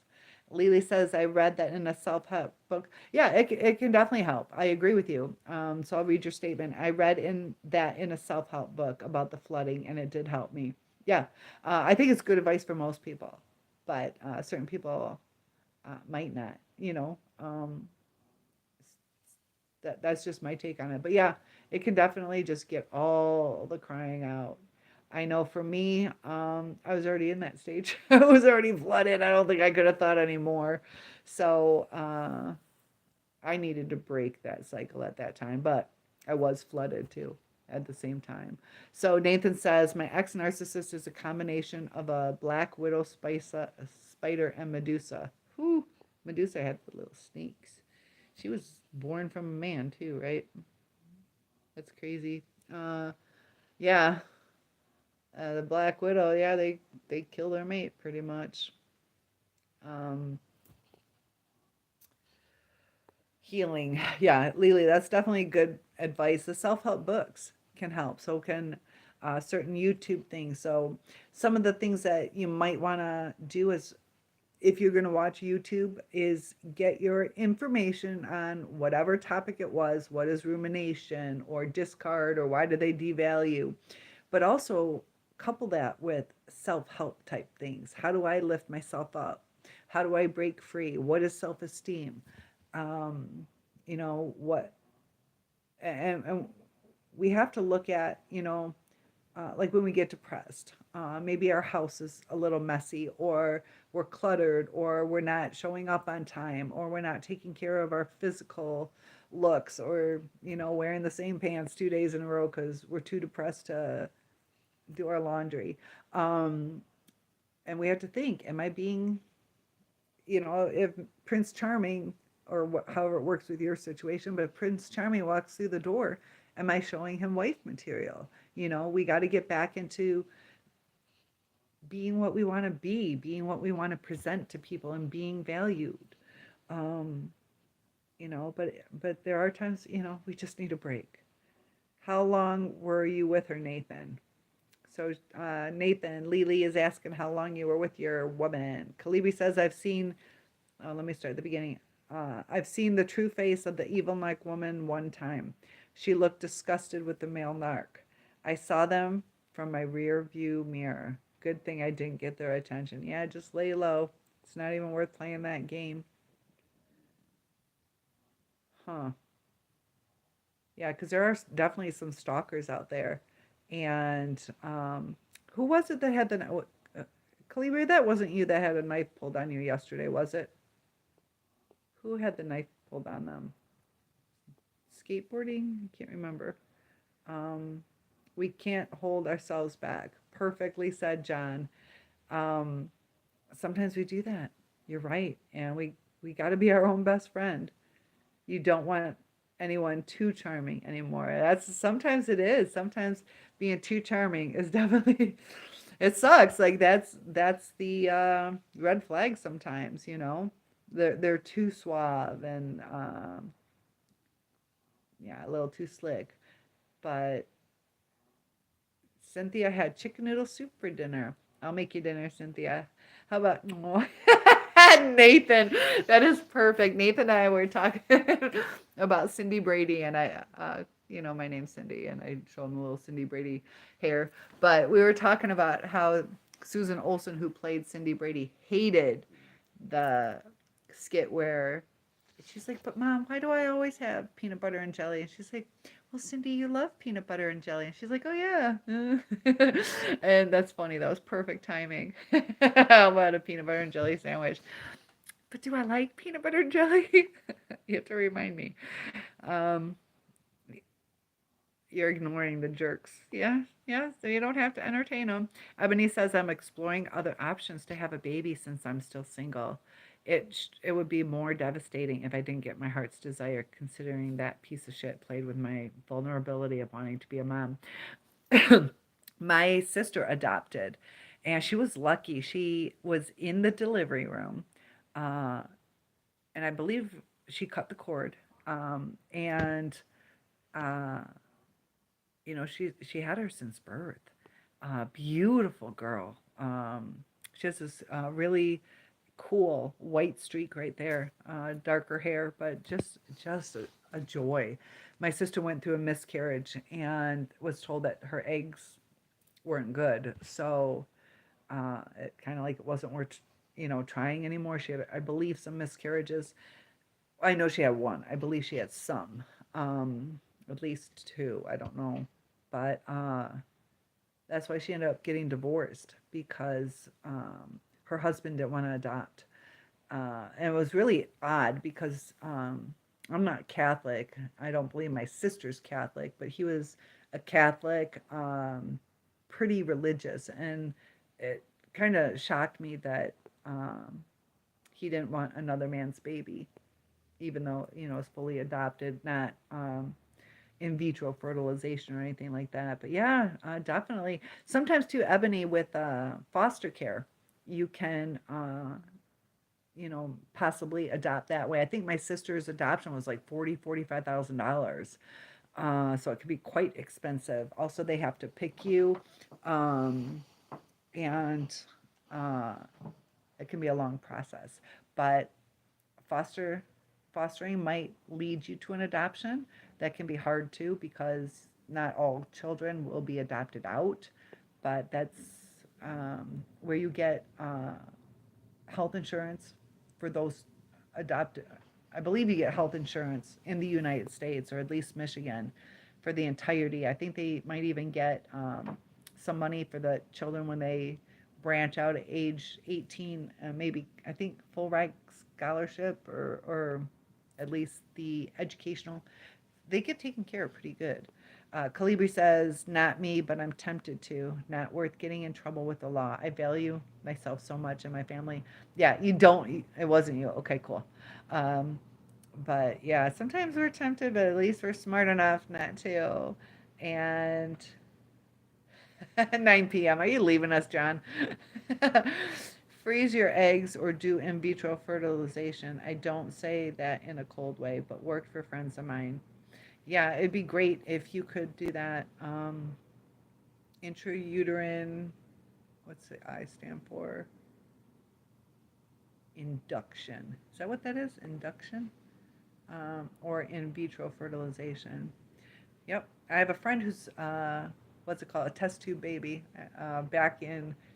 Lily says, I read that in a self-help book. Yeah, it can definitely help. I agree with you. So I'll read your statement. I read in a self-help book about the flooding, and it did help me. Yeah, I think it's good advice for most people, but certain people might not. That's just my take on it. But yeah, it can definitely just get all the crying out. I know for me, I was already in that stage. I was already flooded. I don't think I could have thought anymore. So I needed to break that cycle at that time, but I was flooded too at the same time. So Nathan says, my ex narcissist is a combination of a black widow spider and Medusa. Whew, Medusa had the little snakes. She was born from a man too, right? That's crazy. Yeah, the Black Widow. Yeah, they kill their mate pretty much. Um, Healing. Yeah, Lily, that's definitely good advice. The self-help books can help. So can certain YouTube things. So some of the things that you might want to do is, if you're going to watch YouTube, is get your information on whatever topic it was. What is rumination or discard, or why do they devalue? But also couple that with self-help type things. How do I lift myself up? How do I break free? What is self-esteem? Um, what, and we have to look at, like when we get depressed, maybe our house is a little messy, or we're cluttered, or we're not showing up on time, or we're not taking care of our physical looks, or wearing the same pants 2 days in a row because we're too depressed to do our laundry. And we have to think, am I being, if Prince Charming, or however it works with your situation, but if Prince Charming walks through the door, am I showing him wife material? We got to get back into being what we want to be, being what we want to present to people, and being valued. Um, but there are times, we just need a break. How long were you with her, Nathan? So Nathan, Lily is asking how long you were with your woman. Kalibi says, let me start at the beginning. I've seen the true face of the evil narc woman one time. She looked disgusted with the male narc. I saw them from my rear view mirror. Good thing I didn't get their attention. Yeah, just lay low. It's not even worth playing that game. Huh. Yeah, because there are definitely some stalkers out there. And who was it that had the Kalibri? That wasn't you that had a knife pulled on you yesterday, was it? Who had the knife pulled on them? Skateboarding? I can't remember. Um, we can't hold ourselves back. Perfectly said, John. Um, Sometimes we do that. You're right. And we got to be our own best friend. You don't want anyone too charming anymore. That's sometimes it is. Sometimes being too charming is definitely it sucks. Like that's the red flag sometimes, you know. They're too suave and yeah, a little too slick. But Cynthia had chicken noodle soup for dinner. I'll make you dinner, Cynthia. How about oh. Nathan? That is perfect. Nathan and I were talking about Cindy Brady, and my name's Cindy, and I showed him a little Cindy Brady hair. But we were talking about how Susan Olsen, who played Cindy Brady, hated the skit where she's like, "But Mom, why do I always have peanut butter and jelly?" And she's like, "Well, Cindy, you love peanut butter and jelly." And she's like, "Oh yeah." And that's funny. That was perfect timing. About a peanut butter and jelly sandwich. But do I like peanut butter and jelly? You have to remind me. Um, you're ignoring the jerks. Yeah, yeah. So you don't have to entertain them. Ebony says I'm exploring other options to have a baby since I'm still single. It would be more devastating if I didn't get my heart's desire, considering that piece of shit played with my vulnerability of wanting to be a mom. My sister adopted, and she was lucky. She was in the delivery room, uh, and I believe she cut the cord. And uh, she had her since birth. Beautiful girl. She has this really cool white streak right there, darker hair, but just a joy. My sister went through a miscarriage and was told that her eggs weren't good, so it kind of like it wasn't worth trying anymore. She had, I believe, some miscarriages. I know she had one. I believe she had some, at least two. I don't know, but that's why she ended up getting divorced because her husband didn't want to adopt. And it was really odd because I'm not Catholic. I don't believe my sister's Catholic, but he was a Catholic, pretty religious, and it kind of shocked me that he didn't want another man's baby, even though it's fully adopted, not in vitro fertilization or anything like that. But yeah, definitely. Sometimes too, Ebony, with foster care, you can possibly adopt that way. I think my sister's adoption was like $45,000. So it could be quite expensive. Also, they have to pick you, um, and uh, it can be a long process. But foster fostering might lead you to an adoption. That can be hard too because not all children will be adopted out. But that's where you get health insurance for those adopted. I believe you get health insurance in the United States, or at least Michigan, for the entirety. I think they might even get some money for the children when they branch out at age 18, maybe I think full ride scholarship, or at least the educational. They get taken care of pretty good. Calibri says, not me, but I'm tempted to. Not worth getting in trouble with the law. I value myself so much and my family. Yeah, you don't. It wasn't you. Okay, cool. Um, but yeah, sometimes we're tempted, but at least we're smart enough not to. And 9 p.m. Are you leaving us, John? Freeze your eggs or do in vitro fertilization. I don't say that in a cold way, but worked for friends of mine. Yeah, it'd be great if you could do that. Intrauterine, what's the I stand for? Induction. Is that what that is? Induction? Or in vitro fertilization. Yep. I have a friend who's, what's it called? A test tube baby.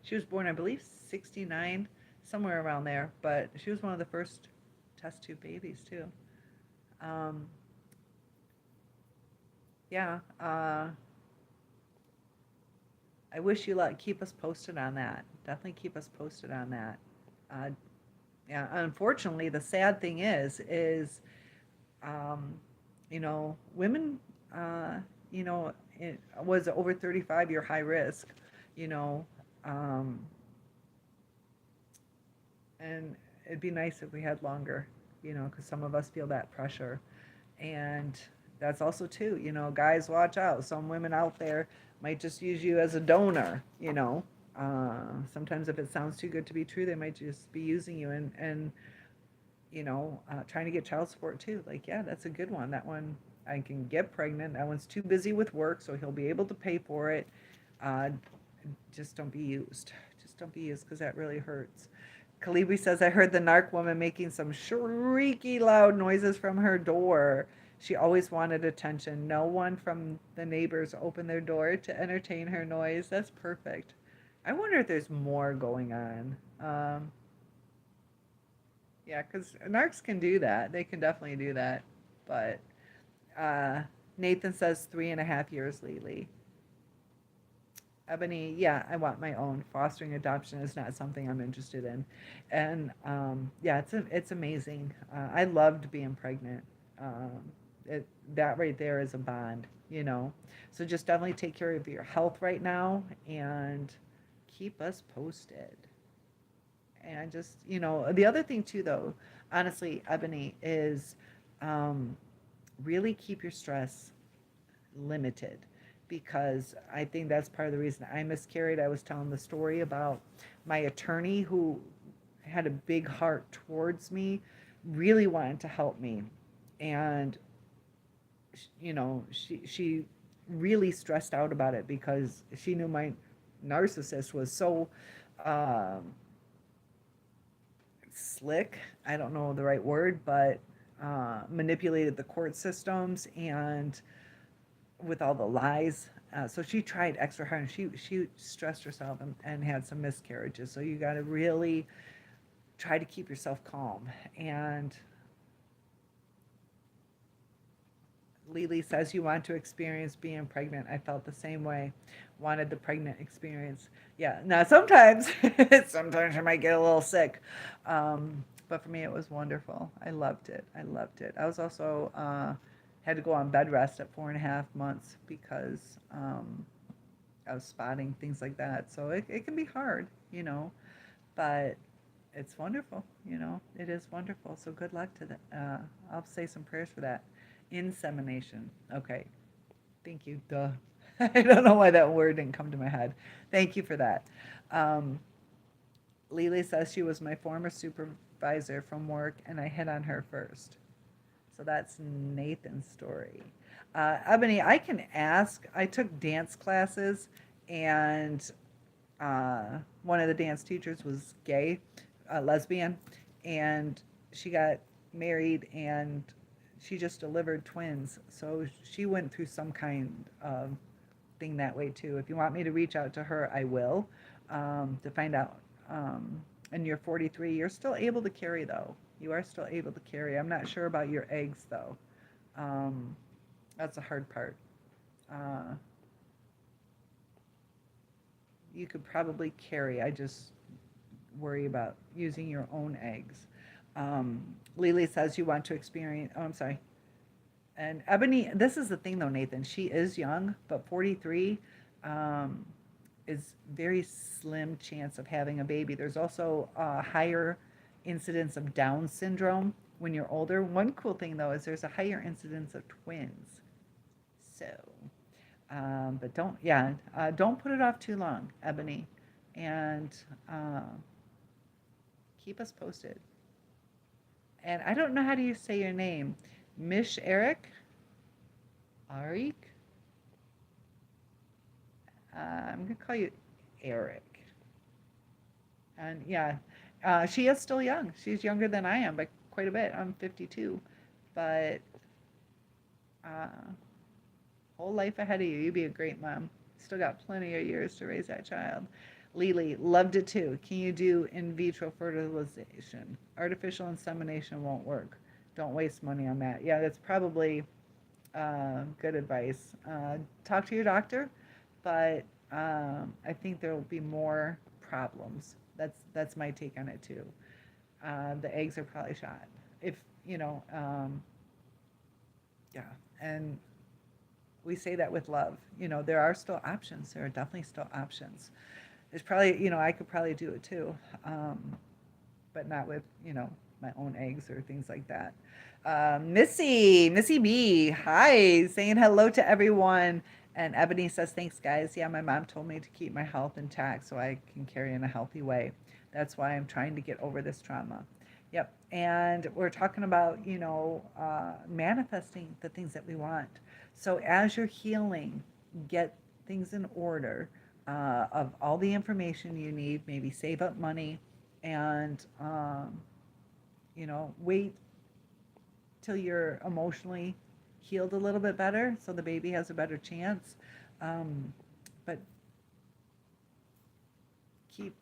She was born, I believe, 69, somewhere around there. But she was one of the first test tube babies, too. Um, yeah. I wish you luck. Keep us posted on that. Definitely keep us posted on that. Uh, yeah. Unfortunately, the sad thing is, um, women, you know, it was over 35 year high risk, you know, um, and it'd be nice if we had longer, because some of us feel that pressure. And that's also too, guys, watch out. Some women out there might just use you as a donor. Sometimes if it sounds too good to be true, they might just be using you and trying to get child support too. Like, yeah, that's a good one. That one, I can get pregnant. That one's too busy with work, so he'll be able to pay for it. Uh, just don't be used. Just don't be used because that really hurts. Kalibi says, I heard the narc woman making some shrieky loud noises from her door. She always wanted attention. No one from the neighbors opened their door to entertain her noise. That's perfect. I wonder if there's more going on. Yeah, because narcs can do that. They can definitely do that. But uh, Nathan says 3.5 years, Lily. Ebony, yeah, I want my own. Fostering adoption is not something I'm interested in, and yeah, it's amazing. I loved being pregnant. Um, that right there is a bond. So just definitely take care of your health right now and keep us posted. And just the other thing too, though, honestly, Ebony, is um, really keep your stress limited because I think that's part of the reason I miscarried. I was telling the story about my attorney who had a big heart towards me, really wanted to help me. And, she really stressed out about it because she knew my narcissist was so um, slick. I don't know the right word, but manipulated the court systems and with all the lies. So she tried extra hard, and she stressed herself and had some miscarriages. So you got to really try to keep yourself calm. And Lily says you want to experience being pregnant. I felt the same way. Wanted the pregnant experience. Yeah. Now sometimes, sometimes I might get a little sick, but for me it was wonderful. I loved it. I loved it. I was also had to go on bed rest at 4.5 months because I was spotting things like that. So it can be hard, but it's wonderful. It is wonderful. So good luck to that. I'll say some prayers for that. Insemination. Okay. Thank you. Duh. I don't know why that word didn't come to my head. Thank you for that. Um, Lily says she was my former supervisor from work and I hit on her first. So that's Nathan's story. Ebony, I can ask. I took dance classes, and one of the dance teachers was gay, lesbian, and she got married and she just delivered twins. So she went through some kind of thing that way too. If you want me to reach out to her, I will to find out. And you're 43. You're still able to carry though. You are still able to carry. I'm not sure about your eggs though. Um, that's the hard part. Uh, you could probably carry. I just worry about using your own eggs. Lily says you want to experience. Oh, I'm sorry. And Ebony, this is the thing though, Nathan. She is young, but 43 um, is very slim chance of having a baby. There's also a higher incidence of Down syndrome when you're older. One cool thing though is there's a higher incidence of twins. So, but don't put it off too long, Ebony, and uh, keep us posted. And I don't know how do you say your name, Mish Eric, Arik. I'm gonna call you Eric. And yeah, she is still young. She's younger than I am by quite a bit. I'm 52, but uh, whole life ahead of you. You'd be a great mom. Still got plenty of years to raise that child. Lily, loved it too. Can you do in vitro fertilization? Artificial insemination won't work. Don't waste money on that. Yeah, that's probably good advice. Talk to your doctor, but I think there will be more problems. That's my take on it too. The eggs are probably shot. If yeah, and we say that with love. There are still options. There are definitely still options. There's probably, I could probably do it too. but not with, my own eggs or things like that. Missy B, hi, saying hello to everyone. And Ebony says, thanks, guys. Yeah, my mom told me to keep my health intact so I can carry in a healthy way. That's why I'm trying to get over this trauma. Yep. And we're talking about, manifesting the things that we want. So as you're healing, get things in order of all the information you need, maybe save up money and, wait till you're emotionally healed a little bit better so the baby has a better chance. But keep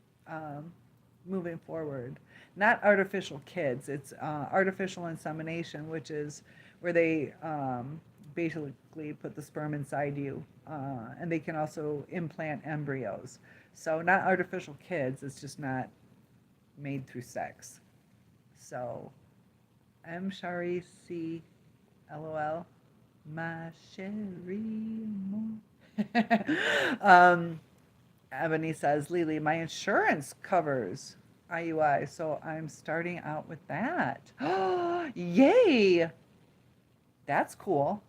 moving forward. Not artificial kids, it's artificial insemination, which is where they basically put the sperm inside you. And they can also implant embryos. So, not artificial kids, it's just not made through sex. So, M. Shari C. LOL. Ma chérie. Ebony says, Lily, my insurance covers IUI, so I'm starting out with that. Yay! That's cool.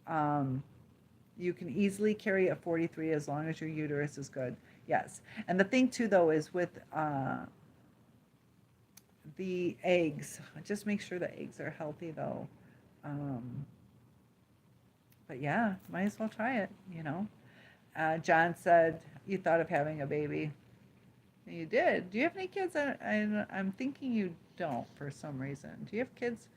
You can easily carry a 43 as long as your uterus is good. Yes. And the thing, too, though, is with the eggs, just make sure the eggs are healthy, though. But yeah, might as well try it, John said, you thought of having a baby. You did. Do you have any kids? I'm thinking you don't for some reason. Do you have kids?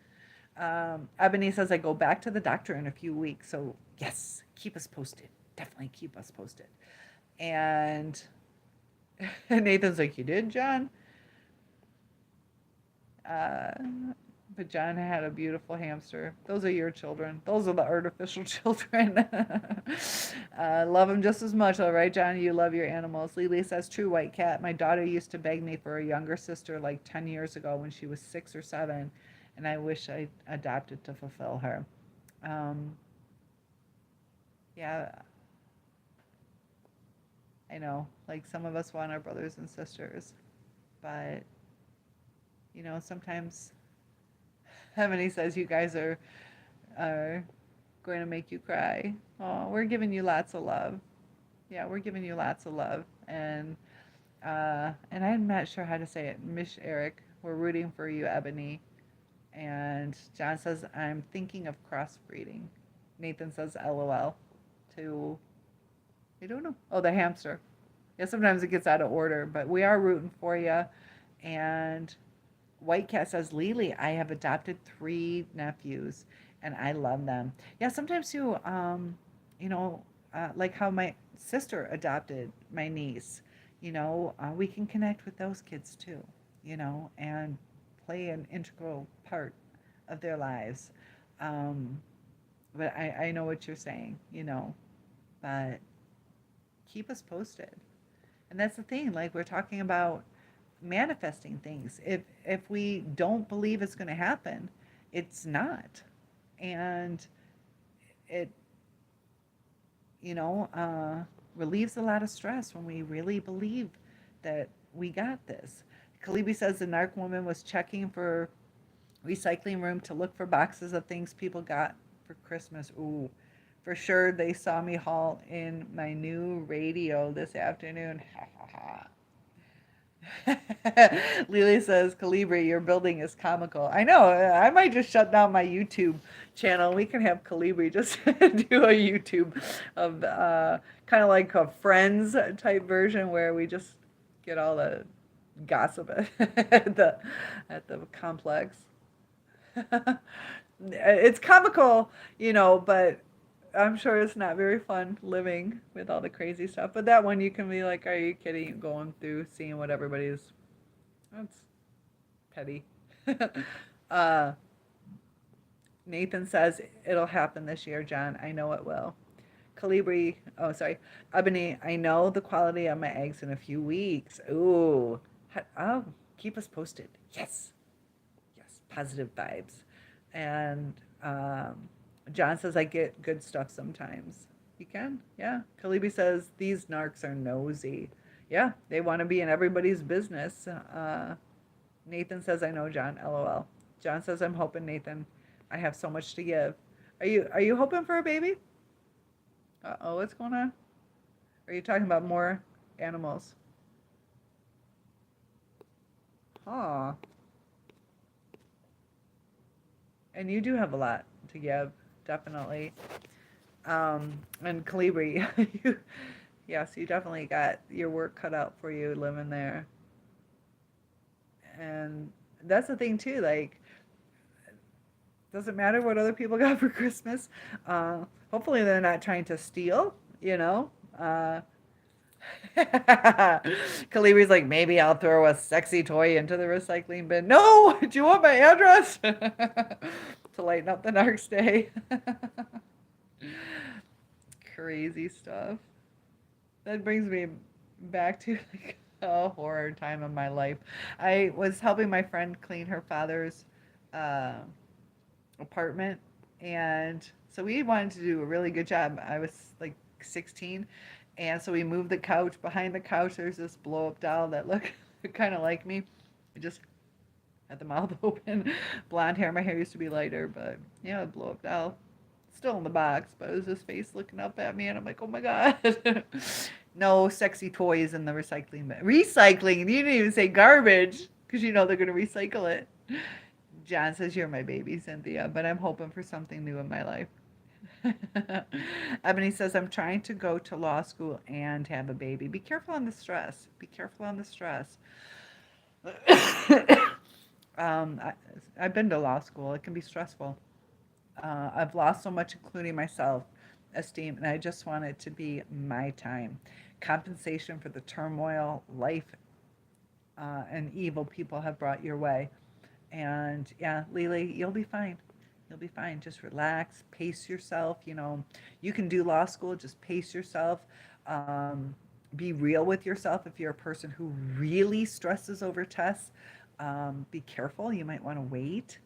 Ebony says, I go back to the doctor in a few weeks. So, yes, keep us posted. Definitely keep us posted. And Nathan's like, you did, John? But John had a beautiful hamster. Those are your children. Those are the artificial children. Love them just as much, all right, John? You love your animals. Lily says, true, White Cat. My daughter used to beg me for a younger sister like 10 years ago when she was 6 or 7, and I wish I adopted to fulfill her. Yeah, I know. Like, some of us want our brothers and sisters, but, sometimes Emily says you guys are going to make you cry. Oh, we're giving you lots of love. Yeah, we're giving you lots of love. And I'm not sure how to say it. Mish Eric, we're rooting for you, Ebony. And John says, I'm thinking of crossbreeding. Nathan says, LOL. To, I don't know. Oh, the hamster. Yeah, sometimes it gets out of order, but we are rooting for you. And White Cat says, Lily, I have adopted 3 nephews and I love them. Yeah, sometimes too, like how my sister adopted my niece, we can connect with those kids too, and play an integral part of their lives. But I know what you're saying, but keep us posted. And that's the thing, like we're talking about manifesting things. If we don't believe it's going to happen, it's not. And it relieves a lot of stress when we really believe that we got this. Kalibi says the narc woman was checking for recycling room to look for boxes of things people got for Christmas. Ooh, for sure they saw me haul in my new radio this afternoon. Lily says, Calibri, your building is comical. I know. I might just shut down my YouTube channel. We can have Calibri just do a YouTube of kind of like a Friends type version where we just get all the gossip at the complex. It's comical, but I'm sure it's not very fun living with all the crazy stuff. But that one you can be like, are you kidding? Going through, seeing what everybody's, that's petty. Nathan says, it'll happen this year, John. I know it will. Calibri, oh, sorry. Ebony, I know the quality of my eggs in a few weeks. Ooh. Oh, keep us posted. Yes. Yes. Positive vibes. And, John says, I get good stuff sometimes. You can? Yeah. Kalibi says, these narcs are nosy. Yeah, they want to be in everybody's business. Nathan says, I know, John. LOL. John says, I'm hoping, Nathan. I have so much to give. Are you hoping for a baby? Uh-oh, what's going on? Are you talking about more animals? Aw. And you do have a lot to give, definitely. And Calibri, yes, you definitely got your work cut out for you living there. And that's the thing too, like, doesn't matter what other people got for Christmas. Hopefully they're not trying to steal, you know. Kalibri's like, maybe I'll throw a sexy toy into the recycling bin. No, do you want my address? To lighten up the Narcs day. Crazy stuff. That brings me back to like a horror time of my life. I was helping my friend clean her father's uh, apartment, and so we wanted to do a really good job. I was like 16, and so we moved the couch. Behind the couch, there's this blow up doll that looked kind of like me. It just had the mouth open, blonde hair. My hair used to be lighter, but yeah, a blow up doll. Still in the box, but it was his face looking up at me, and I'm like, oh my god. No sexy toys in the recycling bin. Recycling? You didn't even say garbage, because you know they're going to recycle it. John says, you're my baby, Cynthia, but I'm hoping for something new in my life. Ebony says, I'm trying to go to law school and have a baby. Be careful on the stress. Be careful on the stress. I've been to law school. It can be stressful. I've lost so much, including myself, esteem, and I just want it to be my time. Compensation for the turmoil, life, and evil people have brought your way. And yeah, Lily, you'll be fine. You'll be fine. Just relax, pace yourself. You know, you can do law school, just pace yourself. Be real with yourself. If you're a person who really stresses over tests, be careful. You might want to wait.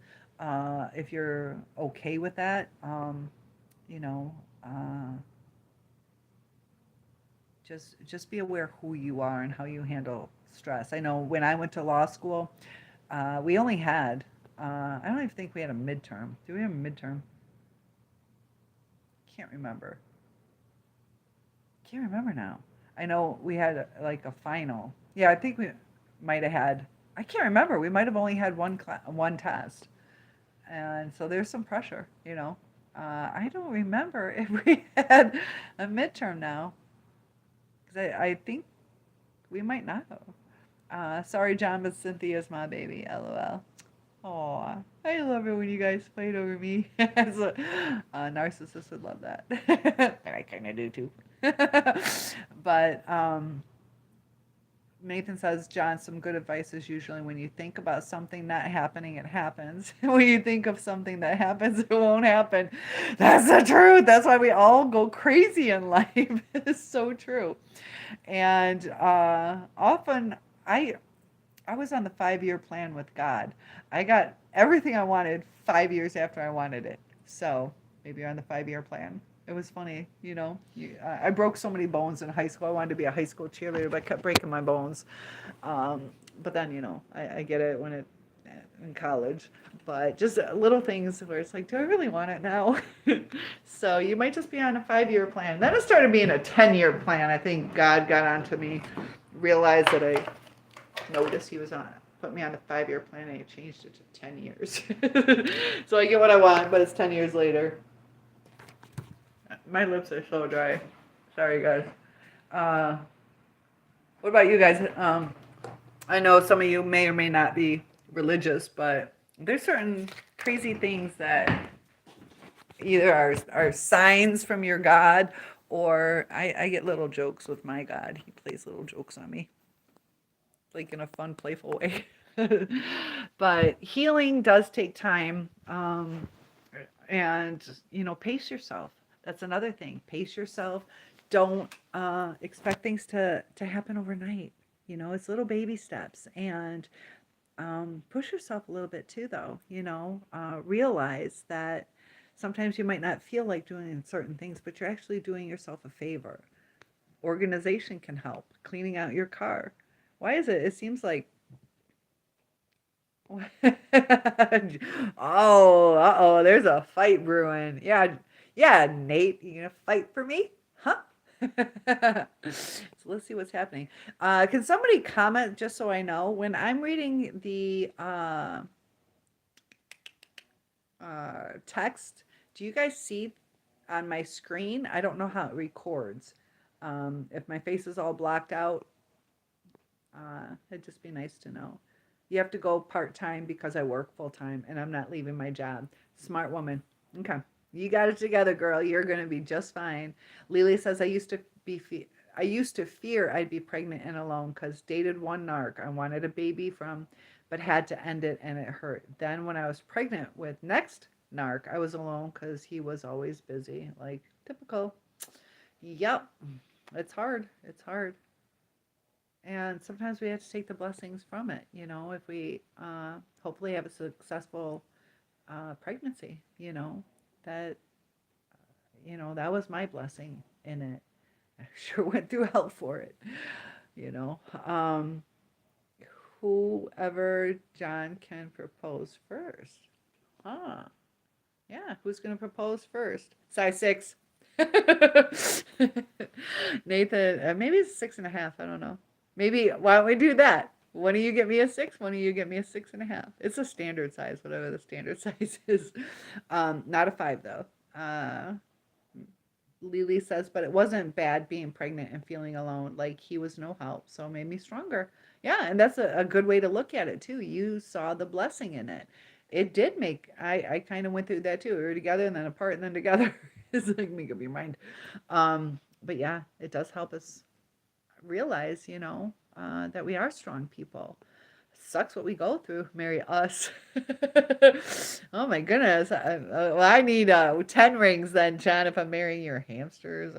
If you're okay with that, you know, just be aware who you are and how you handle stress. I know when I went to law school, we only had, I don't even think we had a midterm. Do we have a midterm? Can't remember. Can't remember now. I know we had like a final. Yeah, I think we might have had. I can't remember. We might have only had one test, and so there's some pressure. You know, I don't remember if we had a midterm now, because I think we might not have. Sorry, John, but Cynthia's my baby. LOL. Aw, I love it when you guys fight over me. As a narcissist would love that. And I kind of do too. But Nathan says, John, some good advice is usually when you think about something not happening, it happens. When you think of something that happens, it won't happen. That's the truth. That's why we all go crazy in life. It's so true. And often I was on the 5-year plan with God. I got everything I wanted 5 years after I wanted it. So maybe you're on the 5-year plan. It was funny, you know. I broke so many bones in high school. I wanted to be a high school cheerleader, but I kept breaking my bones. But then, you know, I get it when in college. But just little things where it's like, do I really want it now? So you might just be on a 5-year plan. Then it started being a 10-year plan. I think God got onto me, realized that I noticed he was put me on a 5-year plan, and he changed it to 10 years. So I get what I want, but it's 10 years later. My lips are so dry. Sorry, guys. What about you guys? I know some of you may or may not be religious, but there's certain crazy things that either are signs from your God, or I get little jokes with my God. He plays little jokes on me, like in a fun, playful way. But healing does take time, and you know, pace yourself. That's another thing. Pace yourself. Don't expect things to happen overnight. You know, it's little baby steps, and push yourself a little bit too, though. You know, realize that sometimes you might not feel like doing certain things, but you're actually doing yourself a favor. Organization can help. Cleaning out your car. Why is it? It seems like Oh, uh-oh, there's a fight brewing. Yeah, yeah, Nate, you gonna fight for me? Huh? So let's see what's happening. Can somebody comment just so I know when I'm reading the text? Do you guys see on my screen? I don't know how it records. If my face is all blocked out, it'd just be nice to know. You have to go part time because I work full time and I'm not leaving my job. Smart woman. Okay. You got it together, girl. You're going to be just fine. Lily says, I used to fear I'd be pregnant and alone because dated one narc I wanted a baby from, but had to end it and it hurt. Then when I was pregnant with next narc, I was alone because he was always busy. Like typical. Yep. It's hard. It's hard. And sometimes we have to take the blessings from it, if we hopefully have a successful pregnancy, that that was my blessing in it. I sure went through hell for it, you know um whoever John can propose first. Huh. Yeah, who's gonna propose first? Size 6. Nathan, maybe it's 6.5. I don't know. Maybe, why don't we do that? One of you get me a 6, one of you get me a 6.5. It's a standard size, whatever the standard size is. Not a 5 though. Lily says, but it wasn't bad being pregnant and feeling alone. Like he was no help, so it made me stronger. Yeah, and that's a good way to look at it too. You saw the blessing in it. It did make, I kind of went through that too. We were together and then apart and then together. It's like, make up your mind. But yeah, it does help us realize, that we are strong people. Sucks what we go through. Marry us. Oh my goodness. Well, I need 10 rings then, John, if I'm marrying your hamsters.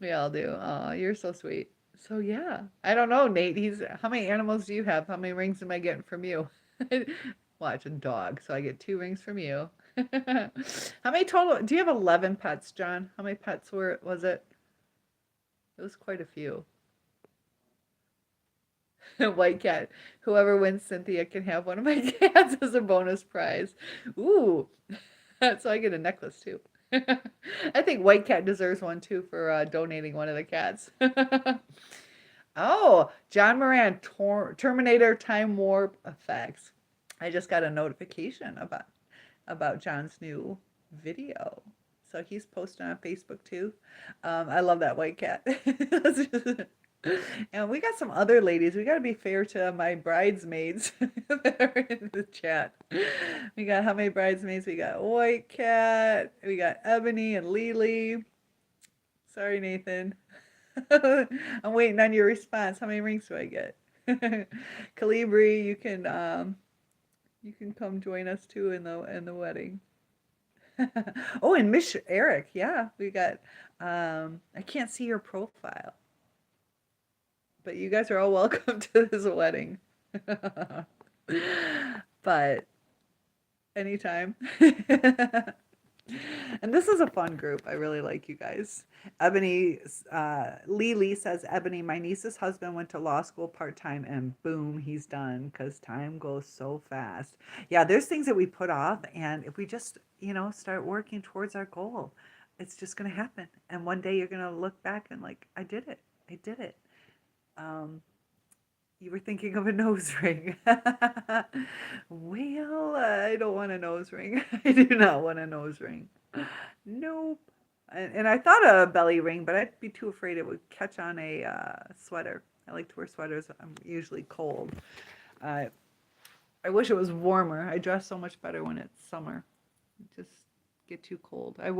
We all do. Oh, you're so sweet. So yeah, I don't know, Nate. How many animals do you have? How many rings am I getting from you? Watch, a dog. So I get 2 rings from you. How many total? Do you have 11 pets, John? How many pets was it? It was quite a few. White cat. Whoever wins, Cynthia can have one of my cats as a bonus prize. Ooh. So I get a necklace too. I think White Cat deserves one too for donating one of the cats. Oh, John Moran, Terminator Time Warp Effects. I just got a notification about John's new video. So he's posting on Facebook too. I love that White Cat. And we got some other ladies. We got to be fair to my bridesmaids that are in the chat. We got how many bridesmaids? We got White Cat. We got Ebony and Lily. Sorry, Nathan. I'm waiting on your response. How many rings do I get? Calibri, you can come join us too in the wedding. Oh, and Miss Eric, yeah, we got. I can't see your profile, but you guys are all welcome to this wedding. But anytime. And this is a fun group. I really like you guys. Ebony, Lily says, Ebony, my niece's husband went to law school part-time and boom, he's done because time goes so fast. Yeah, there's things that we put off, and if we just, start working towards our goal, it's just going to happen. And one day you're going to look back and like, I did it. I did it. You were thinking of a nose ring. Well, I don't want a nose ring. I do not want a nose ring. Nope. And I thought a belly ring, but I'd be too afraid it would catch on a sweater. I like to wear sweaters. I'm usually cold. I wish it was warmer. I dress so much better when it's summer. Just get too cold. I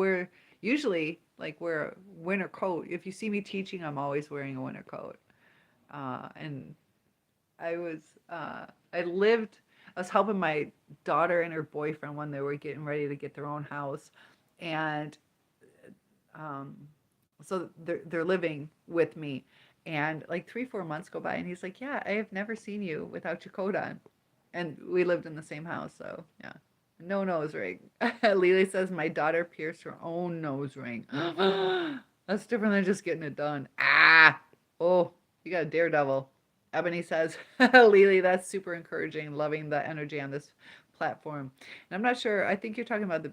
usually wear a winter coat. If you see me teaching, I'm always wearing a winter coat. And I was helping my daughter and her boyfriend when they were getting ready to get their own house. And so they're living with me. And 3-4 months go by and he's like, yeah, I have never seen you without your coat on. And we lived in the same house. So yeah, no nose ring. Lily says my daughter pierced her own nose ring. That's different than just getting it done. Oh, you got a daredevil. Ebony says, Lily, that's super encouraging. Loving the energy on this platform. And I'm not sure. I think you're talking about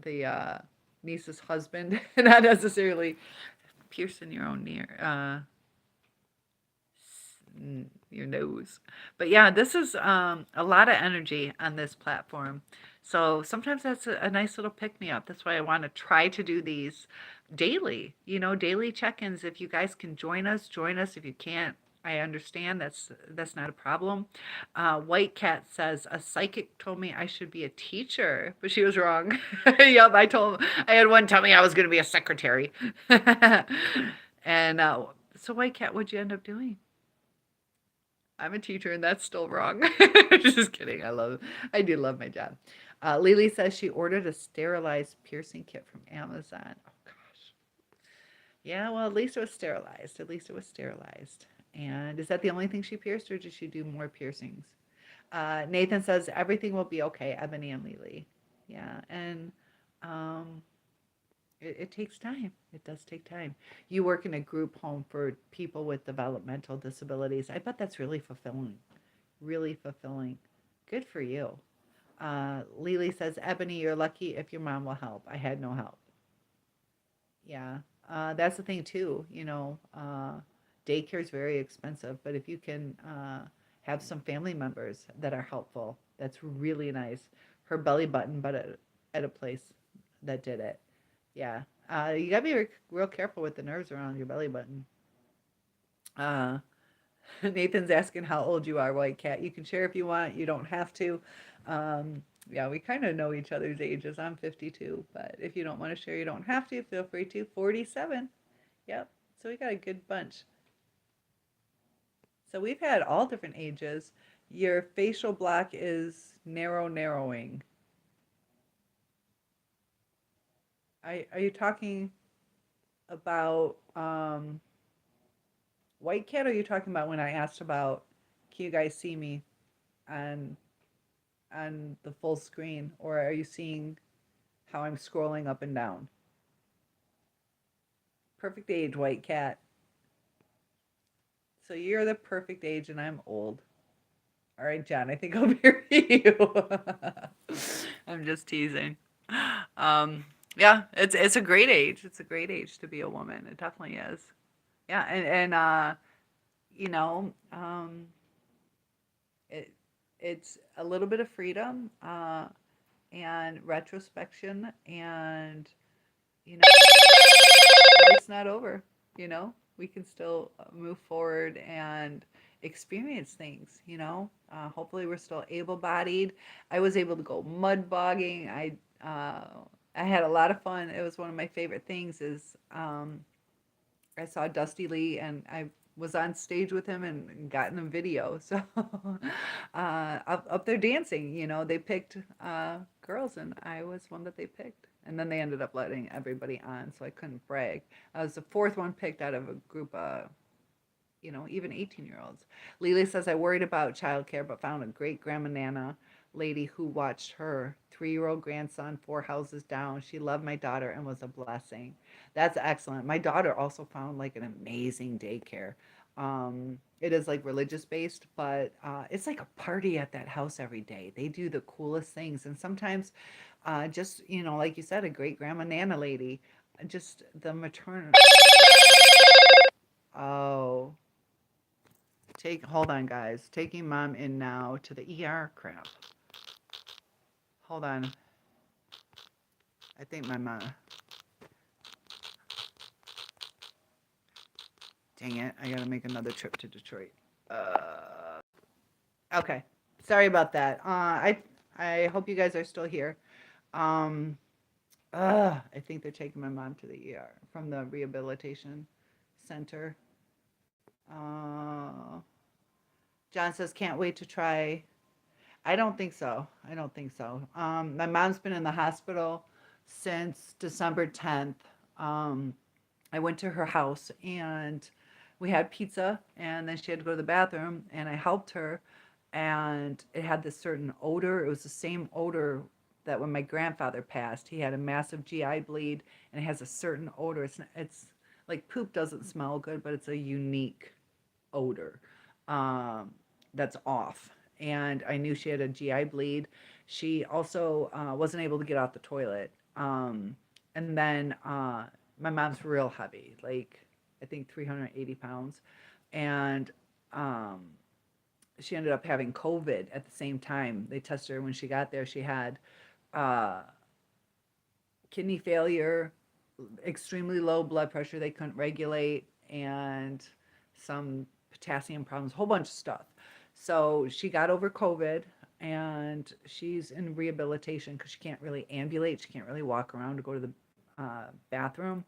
the niece's husband, not necessarily piercing your own ear, your nose. But yeah, this is a lot of energy on this platform. So sometimes that's a nice little pick me up. That's why I want to try to do these daily, daily check-ins. If you guys can join us, join us. If you can't, I understand. That's not a problem. White Cat says a psychic told me I should be a teacher, but she was wrong. Yep, I had one tell me I was going to be a secretary. And so White Cat, what'd you end up doing? I'm a teacher and that's still wrong. Just kidding. I do love my job. Lily says she ordered a sterilized piercing kit from Amazon. Oh gosh. Yeah, well, at least it was sterilized. At least it was sterilized. And is that the only thing she pierced, or did she do more piercings? Nathan says everything will be okay, Ebony and Lily. Yeah, and it takes time. It does take time. You work in a group home for people with developmental disabilities. I bet that's really fulfilling. Really fulfilling. Good for you. Lily says, Ebony, you're lucky if your mom will help. I had no help. Yeah. That's the thing too. Daycare is very expensive, but if you can have some family members that are helpful, that's really nice. Her belly button, but at a place that did it. Yeah. You gotta be real careful with the nerves around your belly button. Uh, Nathan's asking how old you are, White Cat. You can share if you want. You don't have to. Yeah, we kind of know each other's ages. I'm 52, but if you don't want to share, you don't have to. Feel free to. 47. Yep. So we got a good bunch. So we've had all different ages. Your facial block is narrowing. Are you talking about White Cat, or are you talking about when I asked about, can you guys see me on the full screen, or are you seeing how I'm scrolling up and down? Perfect age, White Cat. So you're the perfect age and I'm old. All right, John, I think I'll marry you. I'm just teasing. Yeah, it's a great age. It's a great age to be a woman. It definitely is. Yeah, and you know, it it's a little bit of freedom and retrospection, and life's not over. We can still move forward and experience things. Hopefully we're still able-bodied. I was able to go mud bogging. I had a lot of fun. It was one of my favorite things. Is I saw Dusty Lee, and I was on stage with him and got in a video. So up there dancing, they picked girls, and I was one that they picked. And then they ended up letting everybody on, so I couldn't brag. I was the fourth one picked out of a group of, even 18-year-olds. Lily says, I worried about childcare, but found a great grandma Nana lady who watched her 3-year-old grandson 4 houses down. She loved my daughter and was a blessing. That's excellent. My daughter also found like an amazing daycare. It is like religious based, but it's like a party at that house every day. They do the coolest things. And sometimes just, like you said, a great grandma Nana lady, just the maternal. Oh, hold on, guys. Taking mom in now to the ER. Crap. Hold on. I think my mom. Dang it. I got to make another trip to Detroit. Okay. Sorry about that. I hope you guys are still here. I think they're taking my mom to the ER from the rehabilitation center. John says, can't wait to try. I don't think so. My mom's been in the hospital since December 10th. I went to her house and we had pizza, and then she had to go to the bathroom, and I helped her, and it had this certain odor. It was the same odor that when my grandfather passed. He had a massive GI bleed, and it has a certain odor. It's like poop doesn't smell good, but it's a unique odor. that's off. And I knew she had a GI bleed. She also wasn't able to get out the toilet. And then my mom's real heavy, like I think 380 pounds. And um, she ended up having COVID at the same time. They tested her when she got there. She had uh, kidney failure, extremely low blood pressure they couldn't regulate, and some potassium problems, a whole bunch of stuff. So she got over COVID and she's in rehabilitation because she can't really ambulate. She can't really walk around to go to the bathroom.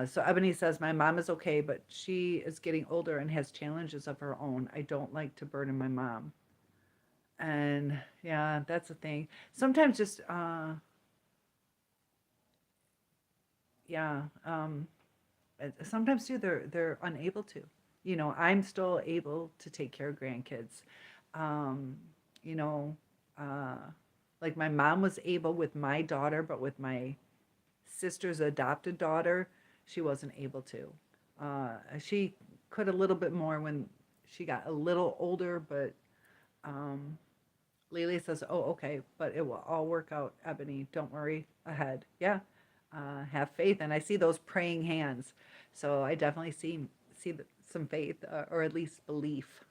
So Ebony says, my mom is okay, but she is getting older and has challenges of her own. I don't like to burden my mom. And yeah, that's the thing. Sometimes just, yeah, sometimes too, they're unable to. You know, I'm still able to take care of grandkids. Um, you know, uh, like my mom was able with my daughter, but with my sister's adopted daughter, she wasn't able to. She could a little bit more when she got a little older, but um, Lily says, "Oh, okay, but it will all work out, Ebony. Don't worry ahead." Yeah, have faith, and I see those praying hands, so I definitely see some faith, or at least belief.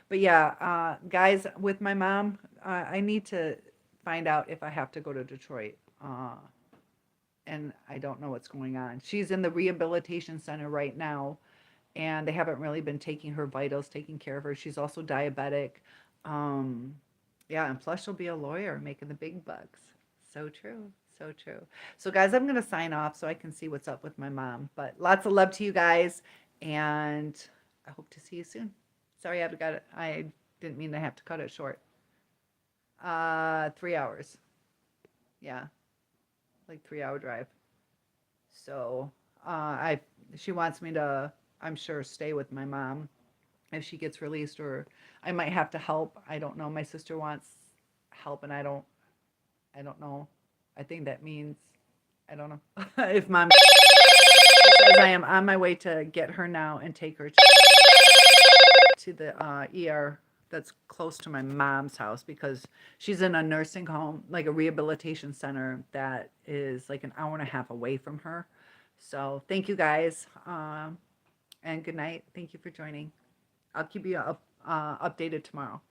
But yeah, guys, with my mom, I need to find out if I have to go to Detroit. And I don't know what's going on. She's in the rehabilitation center right now, and they haven't really been taking her vitals, taking care of her. She's also diabetic. Um, yeah, and plus she'll be a lawyer making the big bucks. So true. So true. So guys, I'm gonna sign off so I can see what's up with my mom. But lots of love to you guys, and I hope to see you soon. Sorry, I didn't mean to have to cut it short. 3 hours. Yeah, like 3 hour drive. So I she wants me to, I'm sure, stay with my mom if she gets released, or I might have to help. I don't know. My sister wants help, and I don't know. I think that means I don't know if mom says I am on my way to get her now and take her to the ER that's close to my mom's house because she's in a nursing home, like a rehabilitation center that is like an hour and a half away from her. So thank you guys, and good night. Thank you for joining. I'll keep you updated tomorrow.